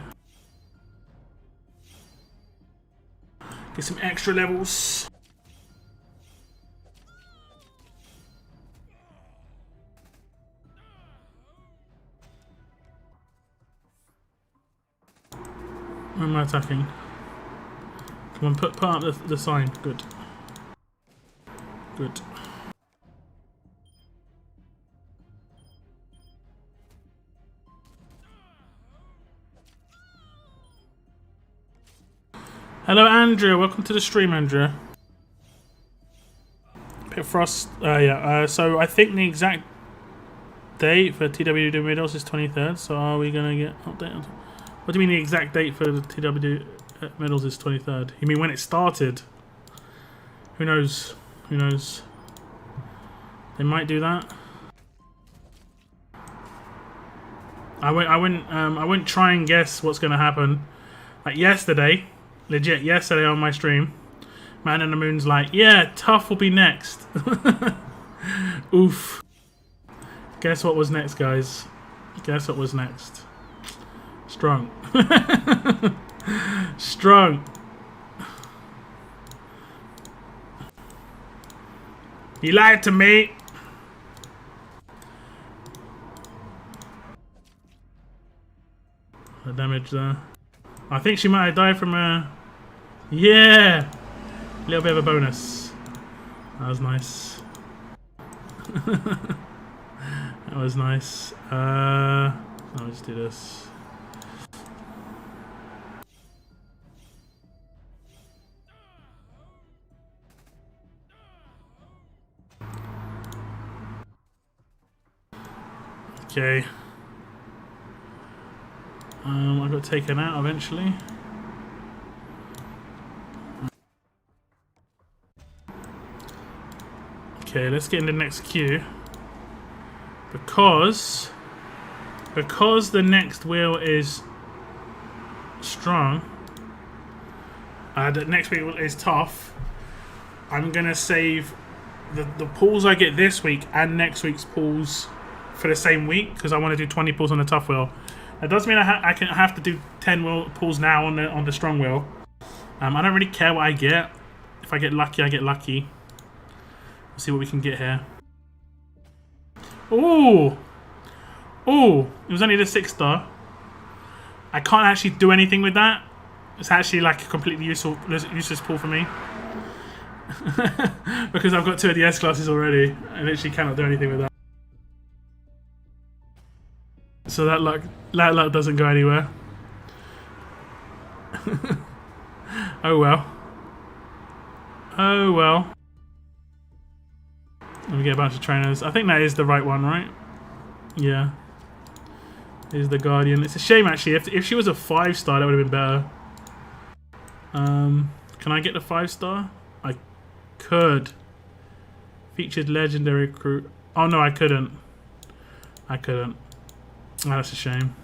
Get some extra levels. Where am I attacking? Come on, put up the sign. Good. Good. Hello, Andrea. Welcome to the stream, Andrea. Pit Frost. Yeah. So I think the exact date for TWD Middles is 23rd. So are we gonna get updated? What do you mean the exact date for the TWD Middles is 23rd? You mean when it started? Who knows? Who knows? They might do that. I wouldn't try and guess what's gonna happen. Like yesterday, legit yesterday on my stream, Man in the Moon's like, yeah, Tough will be next. Oof. Guess what was next, guys? Guess what was next? Strong. Strong. He lied to me. The damage there. I think she might have died from a... Yeah! A little bit of a bonus. That was nice. That was nice. I'll just do this. Okay. I got taken out eventually. Okay, let's get in the next queue. Because the next wheel is strong. The next wheel is tough. I'm gonna save the pulls I get this week and next week's pulls for the same week because I want to do 20 pulls on the tough wheel. That does mean I have to do 10 pulls now on the strong wheel. I don't really care what I get. If I get lucky, I get lucky. Let's see what we can get here. Ooh! Ooh! It was only the 6-star. I can't actually do anything with that. It's actually like a completely useless pull for me. Because I've got 2 of the S classes already. I literally cannot do anything with that. So that luck doesn't go anywhere. Oh well. Oh well. Let me get a bunch of trainers. I think that is the right one, right? Yeah. Is the Guardian. It's a shame actually. If she was a 5-star, that would have been better. Can I get the 5-star? I could. Featured legendary recruit. Oh no, I couldn't. I couldn't. Oh, that's a shame.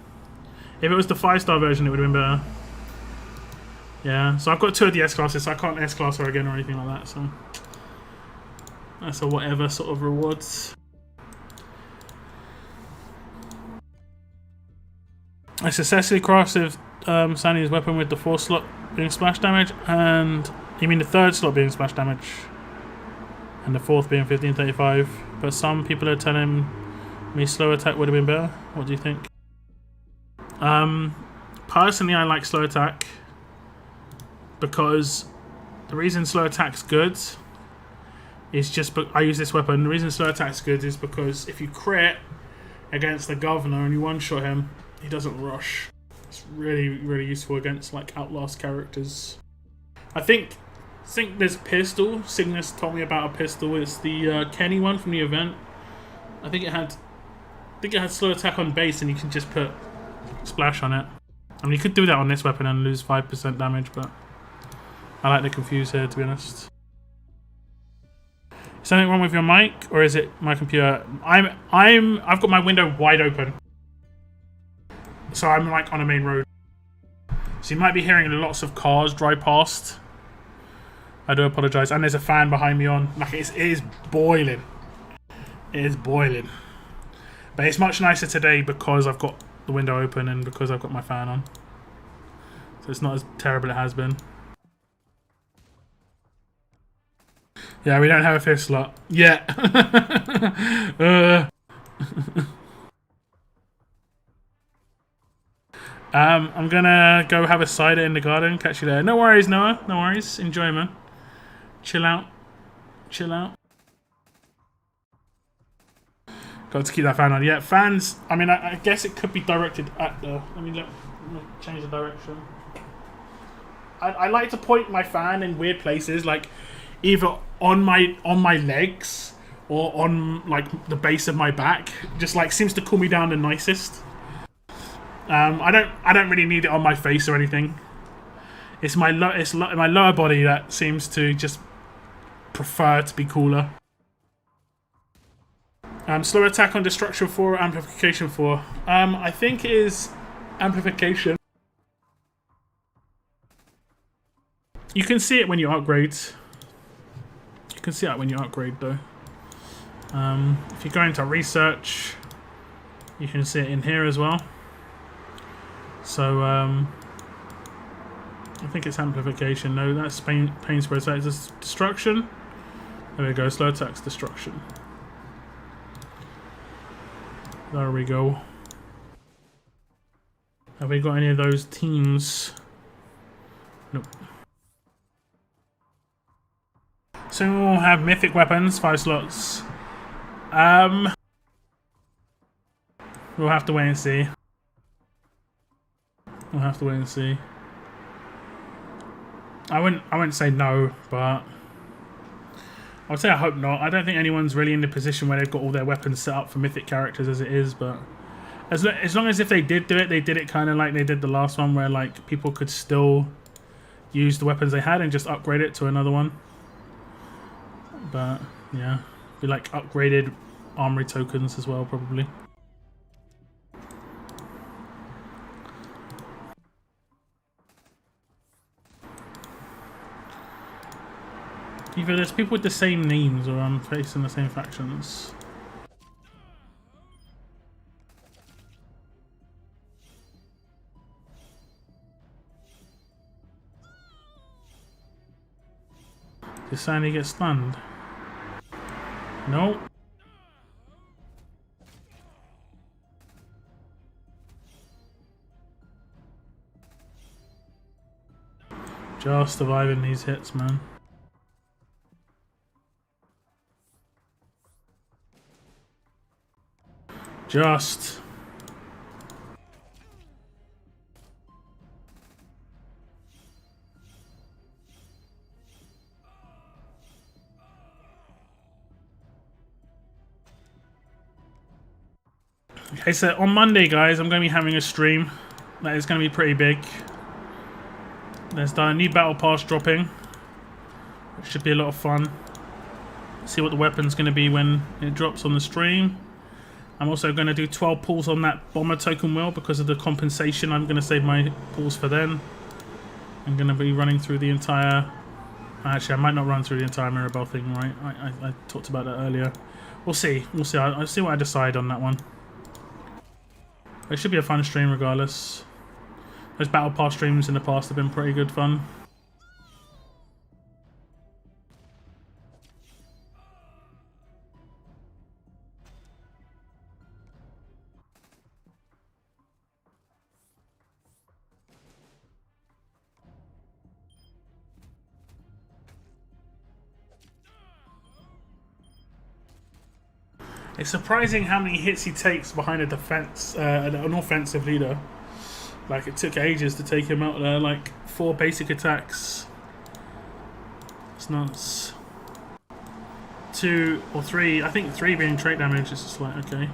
If it was the 5-star version, it would have been better. Yeah, so I've got 2 of the S classes, so I can't S class her again or anything like that. So that's a whatever sort of rewards. I successfully crafted Sandy's weapon with the 4th slot being splash damage, and you mean the 3rd slot being splash damage, and the 4th being 1535. But some people are telling me slow attack would have been better. What do you think? Personally, I like slow attack because the reason slow attack's good is just I use this weapon. The reason slow attack's good is because if you crit against the governor and you one-shot him, he doesn't rush. It's really, really useful against like Outlast characters. I think there's pistol. Cygnus told me about a pistol. It's the Kenny one from the event. I think it had slow attack on base, and you can just put splash on it. I mean, you could do that on this weapon and lose 5% damage, but I like the confuse here, to be honest. Is something wrong with your mic, or is it my computer? I've got my window wide open, so I'm like on a main road. So you might be hearing lots of cars drive past. I do apologise. And there's a fan behind me on. Like it is boiling. It is boiling. But it's much nicer today because I've got the window open and because I've got my fan on. So it's not as terrible as it has been. Yeah, we don't have a 5th slot. Yeah. I'm gonna go have a cider in the garden. Catch you there. No worries, Noah. No worries. Enjoy, man. Chill out. Chill out. Got to keep that fan on. Yeah, fans. I mean, I guess it could be directed at the. Let me change the direction. I like to point my fan in weird places, like either on my legs or on like the base of my back. Just like seems to cool me down the nicest. I don't really need it on my face or anything. It's my lower body that seems to just prefer to be cooler. Slow attack on destruction 4, amplification 4. I think it is amplification. You can see it when you upgrade. You can see that when you upgrade though. If you go into research, you can see it in here as well. So I think it's amplification. No, that's pain spray attack. Is destruction. There we go. Slow attacks destruction. There we go. Have we got any of those teams? Nope. So we'll have mythic weapons, 5 slots. We'll have to wait and see. We'll have to wait and see. I wouldn't say no, but I would say I hope not. I don't think anyone's really in the position where they've got all their weapons set up for mythic characters as it is, but as long as if they did do it, they did it kind of like they did the last one, where like people could still use the weapons they had and just upgrade it to another one. But yeah, be like upgraded armory tokens as well, probably. Either there's people with the same names or I'm facing the same factions. Did Sandy get stunned? Nope. Just surviving these hits, man. Just. Okay, so on Monday, guys, I'm going to be having a stream that is going to be pretty big. There's the new battle pass dropping, which should be a lot of fun. See what the weapon's going to be when it drops on the stream. I'm also going to do 12 pulls on that bomber token wheel because of the compensation. I'm going to save my pulls for then. I'm going to be running through the entire... Actually, I might not run through the entire Mirabelle thing, right? I talked about that earlier. We'll see. We'll see. I'll see what I decide on that one. It should be a fun stream regardless. Those battle pass streams in the past have been pretty good fun. It's surprising how many hits he takes behind a defense, an offensive leader. Like, it took ages to take him out there, like 4 basic attacks. It's nuts. 2 or 3, I think 3 being trait damage is just like, okay.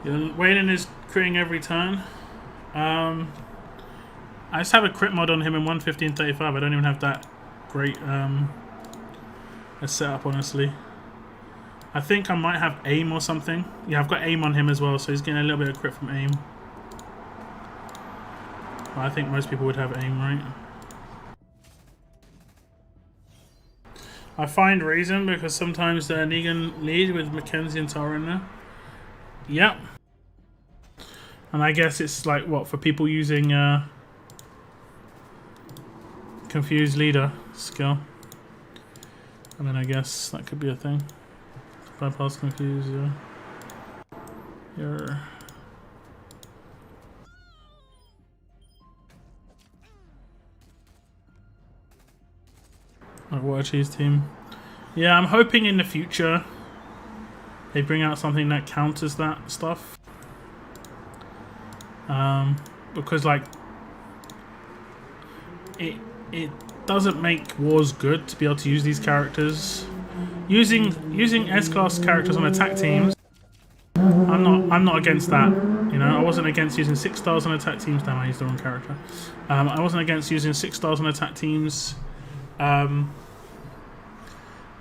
Waylon is critting every turn. I just have a crit mod on him in 115.35. I don't even have that great a setup, honestly. I think I might have aim or something. Yeah, I've got aim on him as well, so he's getting a little bit of crit from aim. But I think most people would have aim, right? I find reason because sometimes the Negan lead with Mackenzie and Tara in there. Yep. And I guess it's like, what, for people using Confused Leader skill. I mean, I guess that could be a thing. Bypass Confused, yeah. You're... Like, what a cheese team. Yeah, I'm hoping in the future they bring out something that counters that stuff. Because like it doesn't make wars good to be able to use these characters. Using S-class characters on attack teams, I'm not against that You know, I wasn't against using 6 stars on attack teams. Damn, I used the wrong character. I wasn't against using 6 stars on attack teams in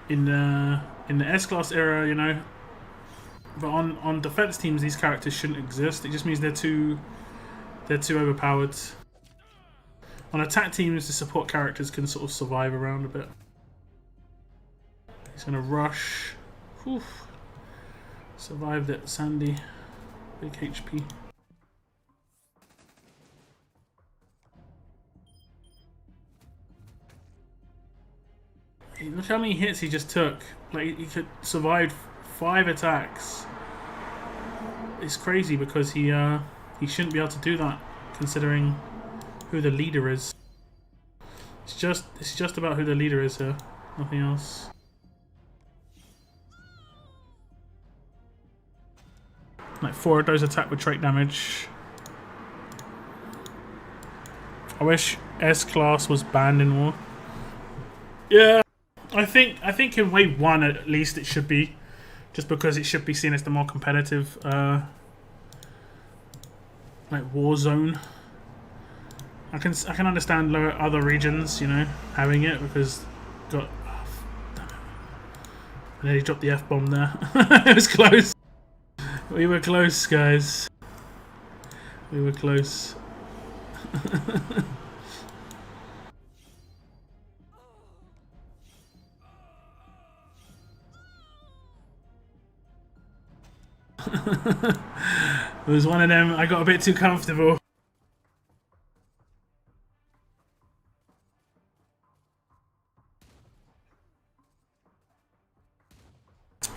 the S-class era, you know. But on defense teams, these characters shouldn't exist. It just means they're too overpowered. On attack teams, the support characters can sort of survive around a bit. He's gonna rush. Whew. Survived it, Sandy. Big HP. Look how many hits he just took. Like, he could survive 5 attacks. It's crazy because he shouldn't be able to do that, considering who the leader is. It's just about who the leader is here, nothing else. Like 4 of those attack with trait damage. I wish S-class was banned in war. Yeah, I think in wave 1 at least it should be, just because it should be seen as the more competitive like war zone. I can understand lower other regions, you know, having it because got. Oh, damn it. I nearly dropped the F-bomb there. It was close. We were close, guys. We were close. It was one of them. I got a bit too comfortable.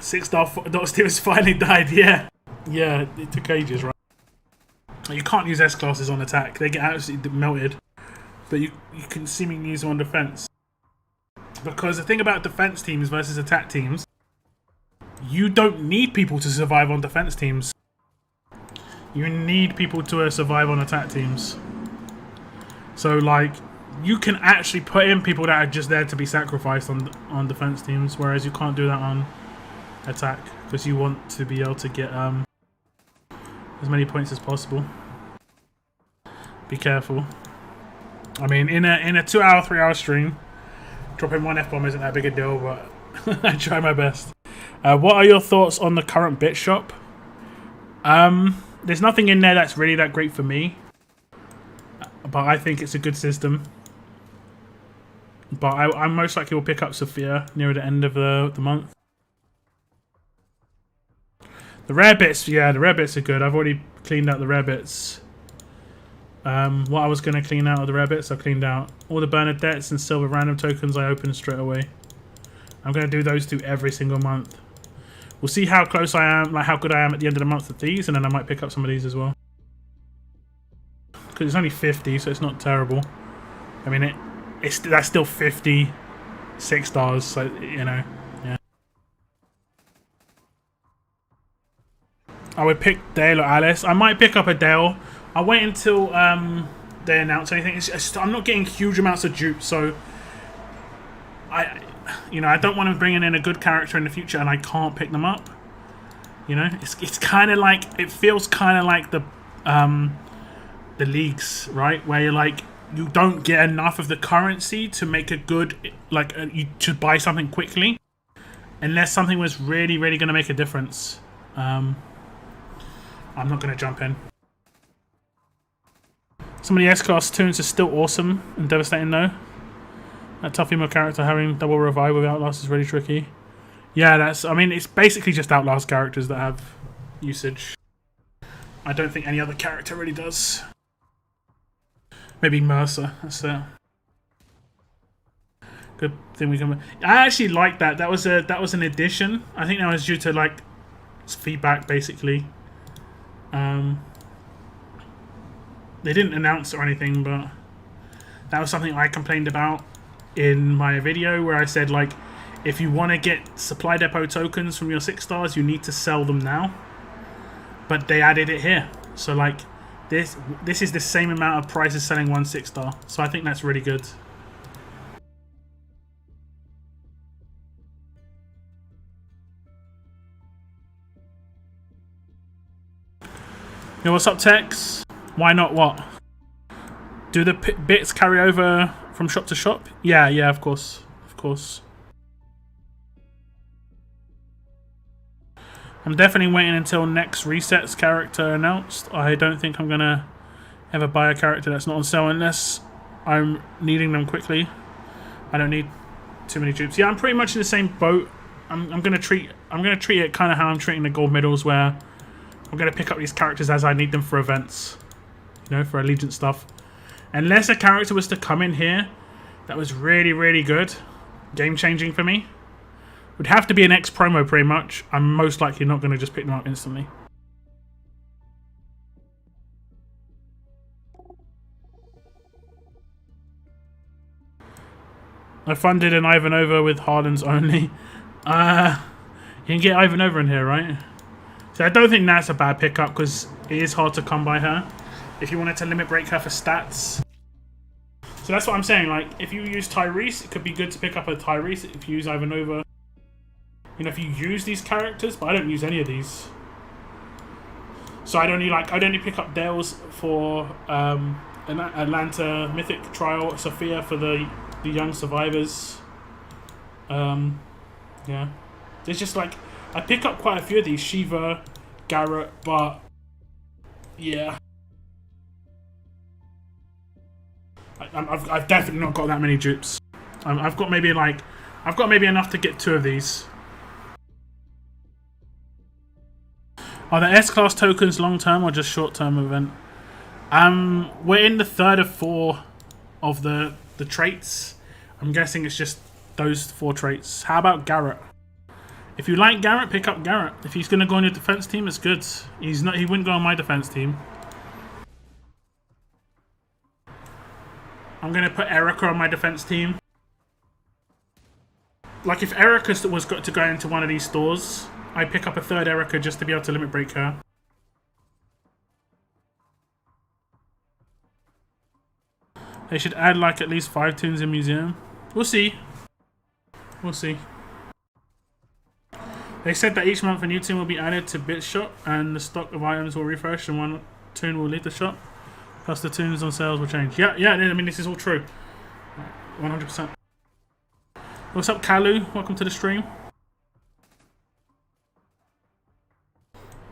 Six-star Dot Steelers finally died. Yeah, it took ages, right? You can't use S classes on attack; they get absolutely melted. But you can seemingly use them on defense, because the thing about defense teams versus attack teams, you don't need people to survive on defense teams. You need people to survive on attack teams. So, like, you can actually put in people that are just there to be sacrificed on defense teams, whereas you can't do that on attack because you want to be able to get as many points as possible. Be careful. I mean, in a 2 hour, 3 hour stream, dropping 1 F-bomb isn't that big a deal, but I try my best. What are your thoughts on the current bit shop? There's nothing in there that's really that great for me, but I think it's a good system. But I most likely will pick up Sophia near the end of the month. The rare bits, yeah, the rare bits are good. I've already cleaned out the rare bits. What I was going to clean out of the rare bits, I cleaned out. All the Bernadettes and silver random tokens I opened straight away. I'm going to do those 2 every single month. We'll see how close I am, like how good I am at the end of the month with these, and then I might pick up some of these as well. Because it's only 50, so it's not terrible. I mean, that's still 50 6 stars, so, you know, yeah. I would pick Dale or Alice. I might pick up a Dale. I'll wait until they announce anything. I'm not getting huge amounts of dupes, so I don't want to bring in a good character in the future and I can't pick them up. You know, it's kind of like, it feels kind of like the leagues, right? Where you're like, you don't get enough of the currency to make a good, like, you to buy something quickly, unless something was really, really going to make a difference. I'm not going to jump in. Some of the S-Class tunes are still awesome and devastating though. That tough female character having double revive with Outlast is really tricky. Yeah, I mean, it's basically just Outlast characters that have usage. I don't think any other character really does. Maybe Mercer, that's it. Good thing we can... I actually like that. That was an addition. I think that was due to, like, feedback, basically. They didn't announce or anything, but that was something I complained about in my video where I said, like, if you want to get supply depot tokens from your 6 stars, you need to sell them now. But they added it here. So, like, this is the same amount of price as selling 1 6 star. So I think that's really good. Yo, what's up, Tex? Why not what? Do the bits carry over from shop to shop? Yeah, yeah, of course. Of course. I'm definitely waiting until next resets character announced. I don't think I'm gonna ever buy a character that's not on sale unless I'm needing them quickly. I don't need too many dupes. Yeah, I'm pretty much in the same boat. I'm gonna treat it kind of how I'm treating the gold medals, where I'm gonna pick up these characters as I need them for events, you know, for Allegiance stuff. Unless a character was to come in here that was really, really good, game changing for me, would have to be an X promo pretty much. I'm most likely not gonna just pick them up instantly. I funded an Ivanova with Harlan's only. You can get Ivanova in here, right? So I don't think that's a bad pickup because it is hard to come by her if you wanted to limit break her for stats. So that's what I'm saying. Like, if you use Tyrese, it could be good to pick up a Tyrese. If you use Ivanova, you know, if you use these characters, but I don't use any of these. So I'd only pick up Dales for an Atlanta Mythic Trial, Sophia for the young survivors. Yeah, there's just like I pick up quite a few of these, Shiva, Garrett, but yeah, I've definitely not got that many dupes. I've got maybe enough to get 2 of these. Are the S-Class tokens long-term or just short-term event? We're in the 3rd of 4 of the traits. I'm guessing it's just those 4 traits. How about Garrett? If you like Garrett, pick up Garrett. If he's going to go on your defense team, it's good. He wouldn't go on my defense team. I'm going to put Erica on my defense team. Like, if Erica was got to go into one of these stores, I pick up a 3rd Erica just to be able to limit break her. They should add like at least 5 tunes in museum. We'll see. We'll see. They said that each month a new tune will be added to Bit Shop and the stock of items will refresh and one tune will leave the shop. Plus the tunes on sales will change. Yeah, I mean, this is all true. 100%. What's up, Kalu? Welcome to the stream.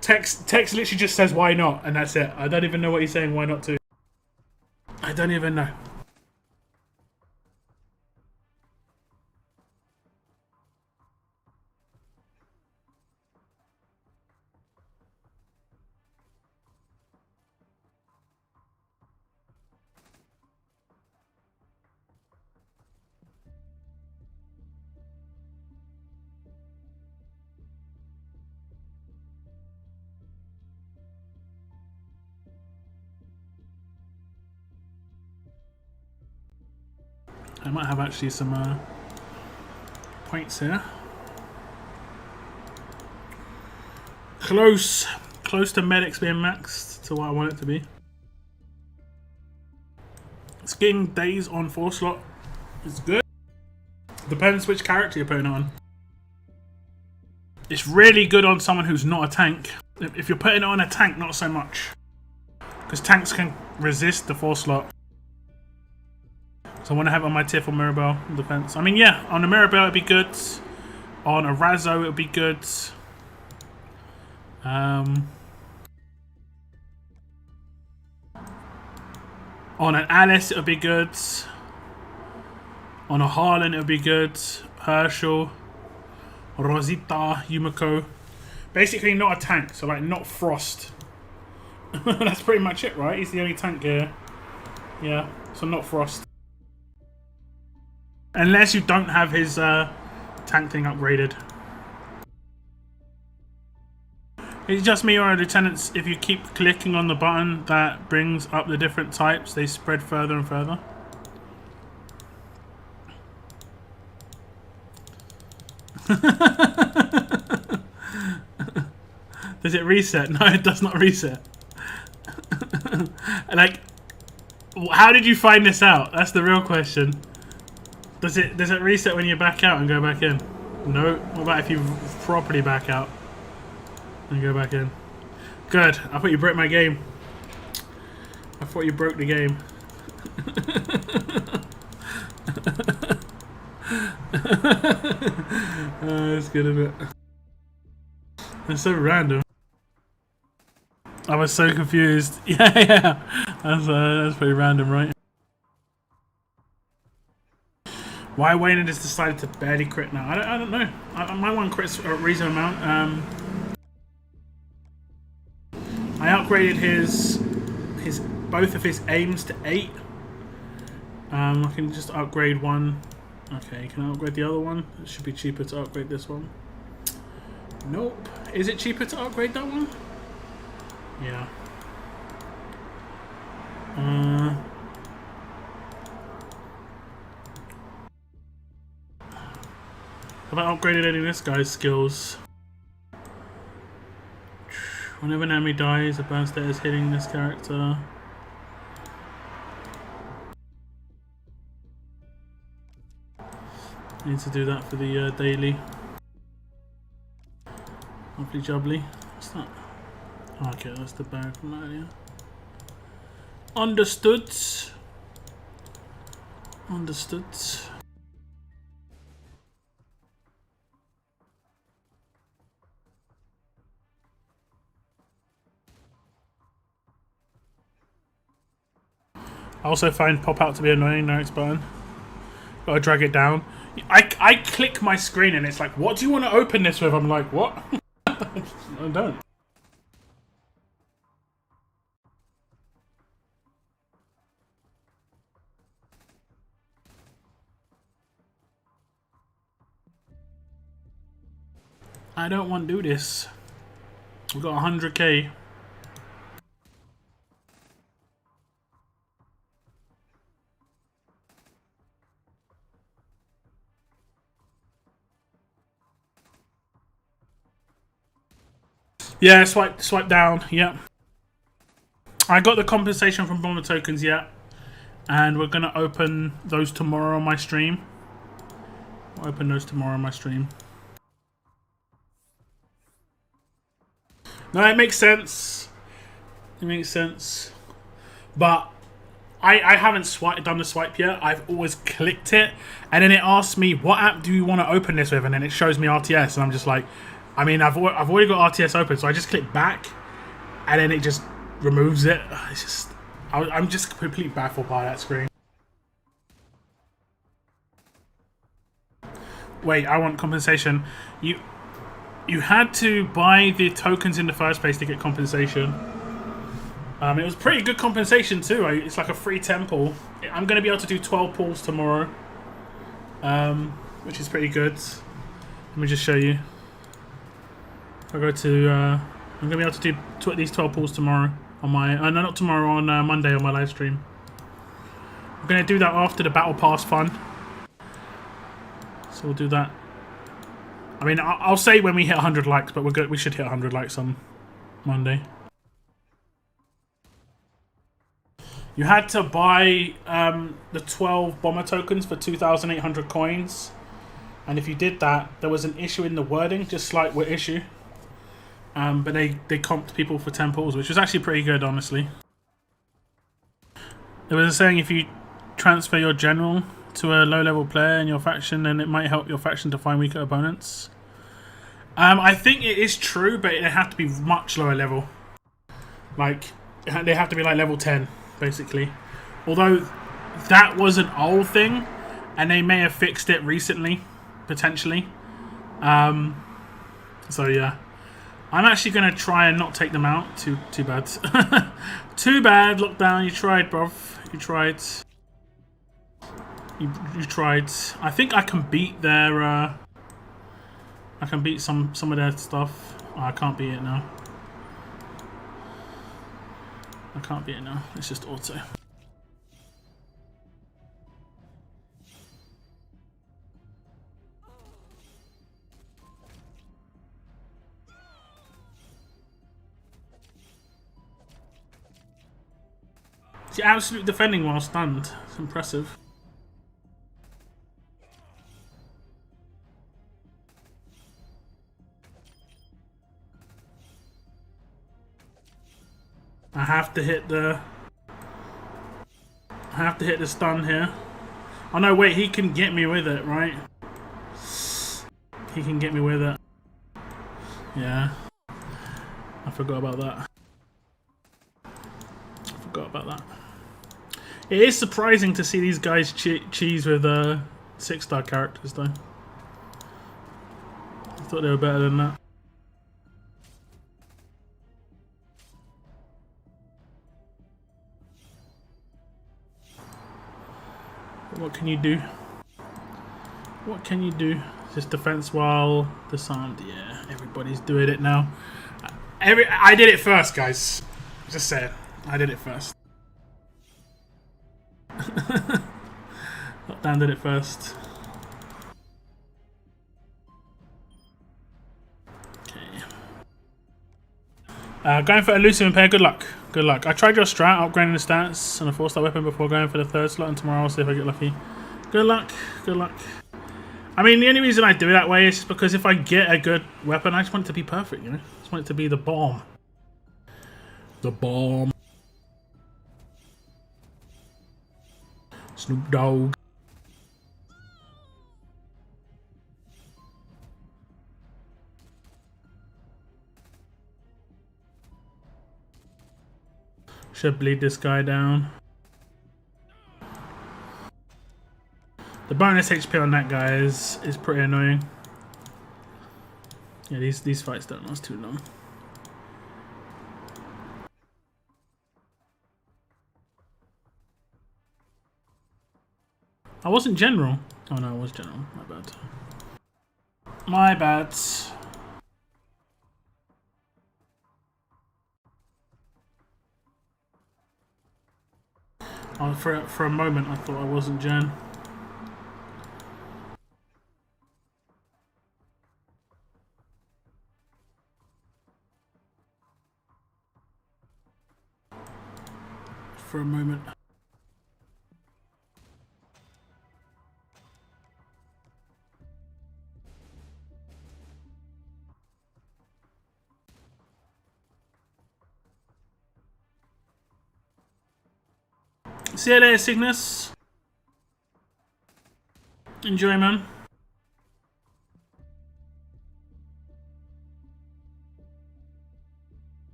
Text literally just says why not, and that's it. I don't even know what he's saying why not to. I don't even know. I might have actually some points here. Close to medics being maxed to what I want it to be. It's getting days on 4 slot is good. Depends which character you're putting it on. It's really good on someone who's not a tank. If you're putting it on a tank, not so much. Because tanks can resist the 4 slot. So I want to have it on my tier for Mirabelle defense. I mean, yeah, on a Mirabelle it'd be good. On a Razzo it'd be good. On an Alice it'd be good. On a Harlan it'd be good. Herschel, Rosita, Yumiko. Basically not a tank, so like not Frost. That's pretty much it, right? He's the only tank here. Yeah, so not Frost. Unless you don't have his tank thing upgraded. It's just me or lieutenants. If you keep clicking on the button that brings up the different types, they spread further and further. Does it reset? No, it does not reset. Like, how did you find this out? That's the real question. Does it reset when you back out and go back in? No. What about if you properly back out and go back in? Good. I thought you broke my game. I thought you broke the game. That's good, isn't it? It's so random. I was so confused. Yeah. That's pretty random, right? Why Wayne has decided to barely crit now? I don't know. My one crit's a reasonable amount. I upgraded his both of his aims to 8. I can just upgrade one. Okay, can I upgrade the other one? It should be cheaper to upgrade this one. Nope. Is it cheaper to upgrade that one? Yeah. Have I upgraded any of this guy's skills? Whenever an enemy dies, a burn state is hitting this character. I need to do that for the daily. Lovely jubbly. What's that? Oh, okay, that's the bag from earlier. Understood. Understood. I also find pop out to be annoying. No button. Gotta drag it down. I click my screen and it's like, what do you want to open this with? I'm like, what? I don't. I don't want to do this. We've got 100k. Yeah, swipe down. Yep. I got the compensation from bomber tokens. Yeah, and we're gonna open those tomorrow on my stream. I'll open those tomorrow on my stream. No, it makes sense. It makes sense. But I haven't done the swipe yet. I've always clicked it, and then it asks me, what app do you want to open this with? And then it shows me RTS, and I'm just like, I mean, I've already got RTS open, so I just click back, and then it just removes it. It's just, I'm just completely baffled by that screen. Wait, I want compensation. You had to buy the tokens in the first place to get compensation. It was pretty good compensation too. It's like a free temple. I'm going to be able to do 12 pulls tomorrow, which is pretty good. Let me just show you. I go to. I'm going to be able to do these 12 pulls tomorrow on my. No, not tomorrow. On Monday on my live stream. I'm going to do that after the battle pass fun. So we'll do that. I mean, I'll say when we hit 100 likes, but we're good. We should hit 100 likes on Monday. You had to buy the 12 bomber tokens for 2,800 coins, and if you did that, there was an issue in the wording, just like with issue. But they comped people for 10 pulls, which was actually pretty good, honestly. There was a saying, if you transfer your general to a low-level player in your faction, then it might help your faction to find weaker opponents. I think it is true, but they have to be much lower level. Like, they have to be like level 10, basically. Although, that was an old thing, and they may have fixed it recently, potentially. So, yeah. I'm actually going to try and not take them out. Too bad. Too bad, lockdown. You tried, bruv. You tried. You tried. I think I can beat their. I can beat some of their stuff. Oh, I can't beat it now. I can't beat it now. It's just auto. It's absolute defending while stunned. It's impressive. I have to hit the stun here. Oh no, wait, he can get me with it, right? He can get me with it. Yeah. I forgot about that. It is surprising to see these guys cheese with 6-star characters, though. I thought they were better than that. What can you do? What can you do? Just defense while disarmed. Yeah, everybody's doing it now. I did it first, guys. Just saying. I did it first. Lockdown did it first. Okay. Going for elusive impair. Good luck. Good luck. I tried your strat, upgrading the stats and a 4-star weapon before going for the 3rd slot, and tomorrow I'll see if I get lucky. Good luck. Good luck. I mean, the only reason I do it that way is just because if I get a good weapon, I just want it to be perfect, you know? I just want it to be the bomb. The bomb. Snoop Dogg. Should bleed this guy down. The bonus HP on that guy is pretty annoying. Yeah, these fights don't last too long. I wasn't general. Oh no, I was general. My bad. My bad. Oh, for a moment I thought I wasn't gen. For a moment. See you later, Cygnus. Enjoy, man.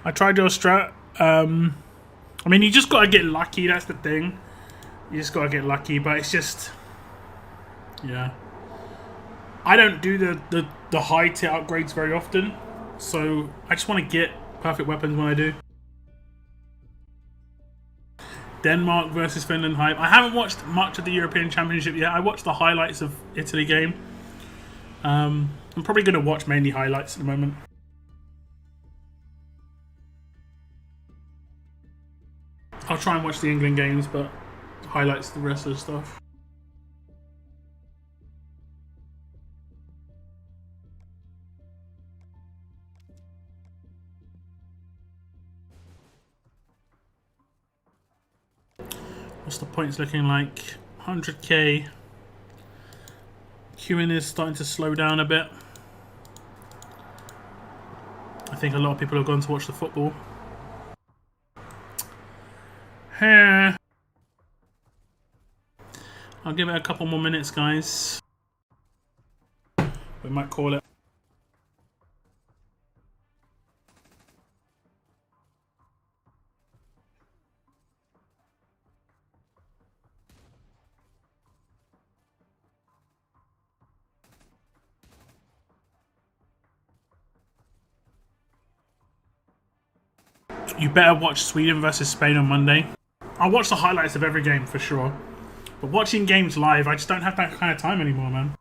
I tried your strat. I mean, you just gotta get lucky. That's the thing. You just gotta get lucky, but it's just, yeah. I don't do the high tier upgrades very often, so I just want to get perfect weapons when I do. Denmark versus Finland hype. I haven't watched much of the European Championship yet. I watched the highlights of Italy game. I'm probably gonna watch mainly highlights at the moment. I'll try and watch the England games, but highlights the rest of the stuff. What's the points looking like? 100k. Queuing is starting to slow down a bit. I think a lot of people have gone to watch the football. I'll give it a couple more minutes, guys. We might call it. You better watch Sweden versus Spain on Monday. I'll watch the highlights of every game for sure. But watching games live, I just don't have that kind of time anymore, man.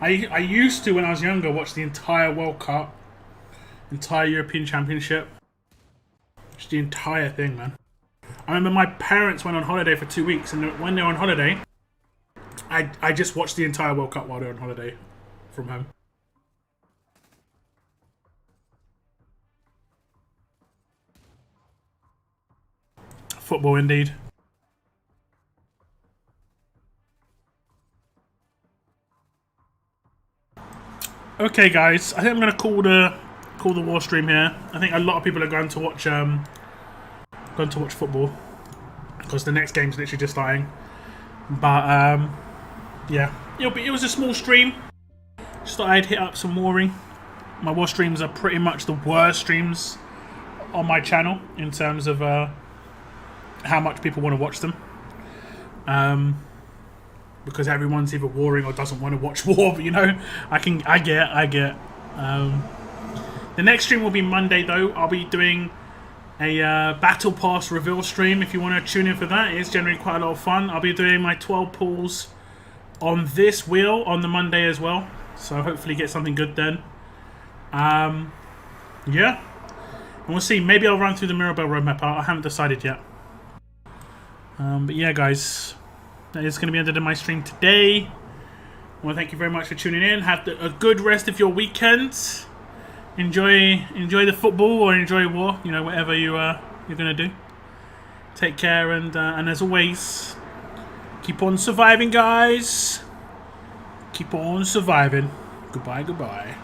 I used to, when I was younger, watch the entire World Cup, entire European Championship. Just the entire thing, man. I remember my parents went on holiday for 2 weeks, and when they were on holiday, I just watched the entire World Cup while they were on holiday from home. football indeed. Okay, guys, I think I'm gonna call the war stream here. I think a lot of people are going to watch football because the next game's literally just starting. But yeah, it was a small stream. Just thought I'd hit up some warring. My war streams are pretty much the worst streams on my channel in terms of how much people want to watch them. Because everyone's either warring or doesn't want to watch war. But, you know, I get. The next stream will be Monday though. I'll be doing a battle pass reveal stream. If you want to tune in for that, it's generally quite a lot of fun. I'll be doing my 12 pulls on this wheel on the Monday as well. So hopefully get something good then. Yeah. And we'll see. Maybe I'll run through the Mirabelle roadmap. I haven't decided yet. But yeah, guys. That is going to be the end of my stream today. Well, thank you very much for tuning in. Have a good rest of your weekend. Enjoy the football or enjoy war. You know, whatever you're going to do. Take care and as always, keep on surviving, guys. Keep on surviving. Goodbye, goodbye.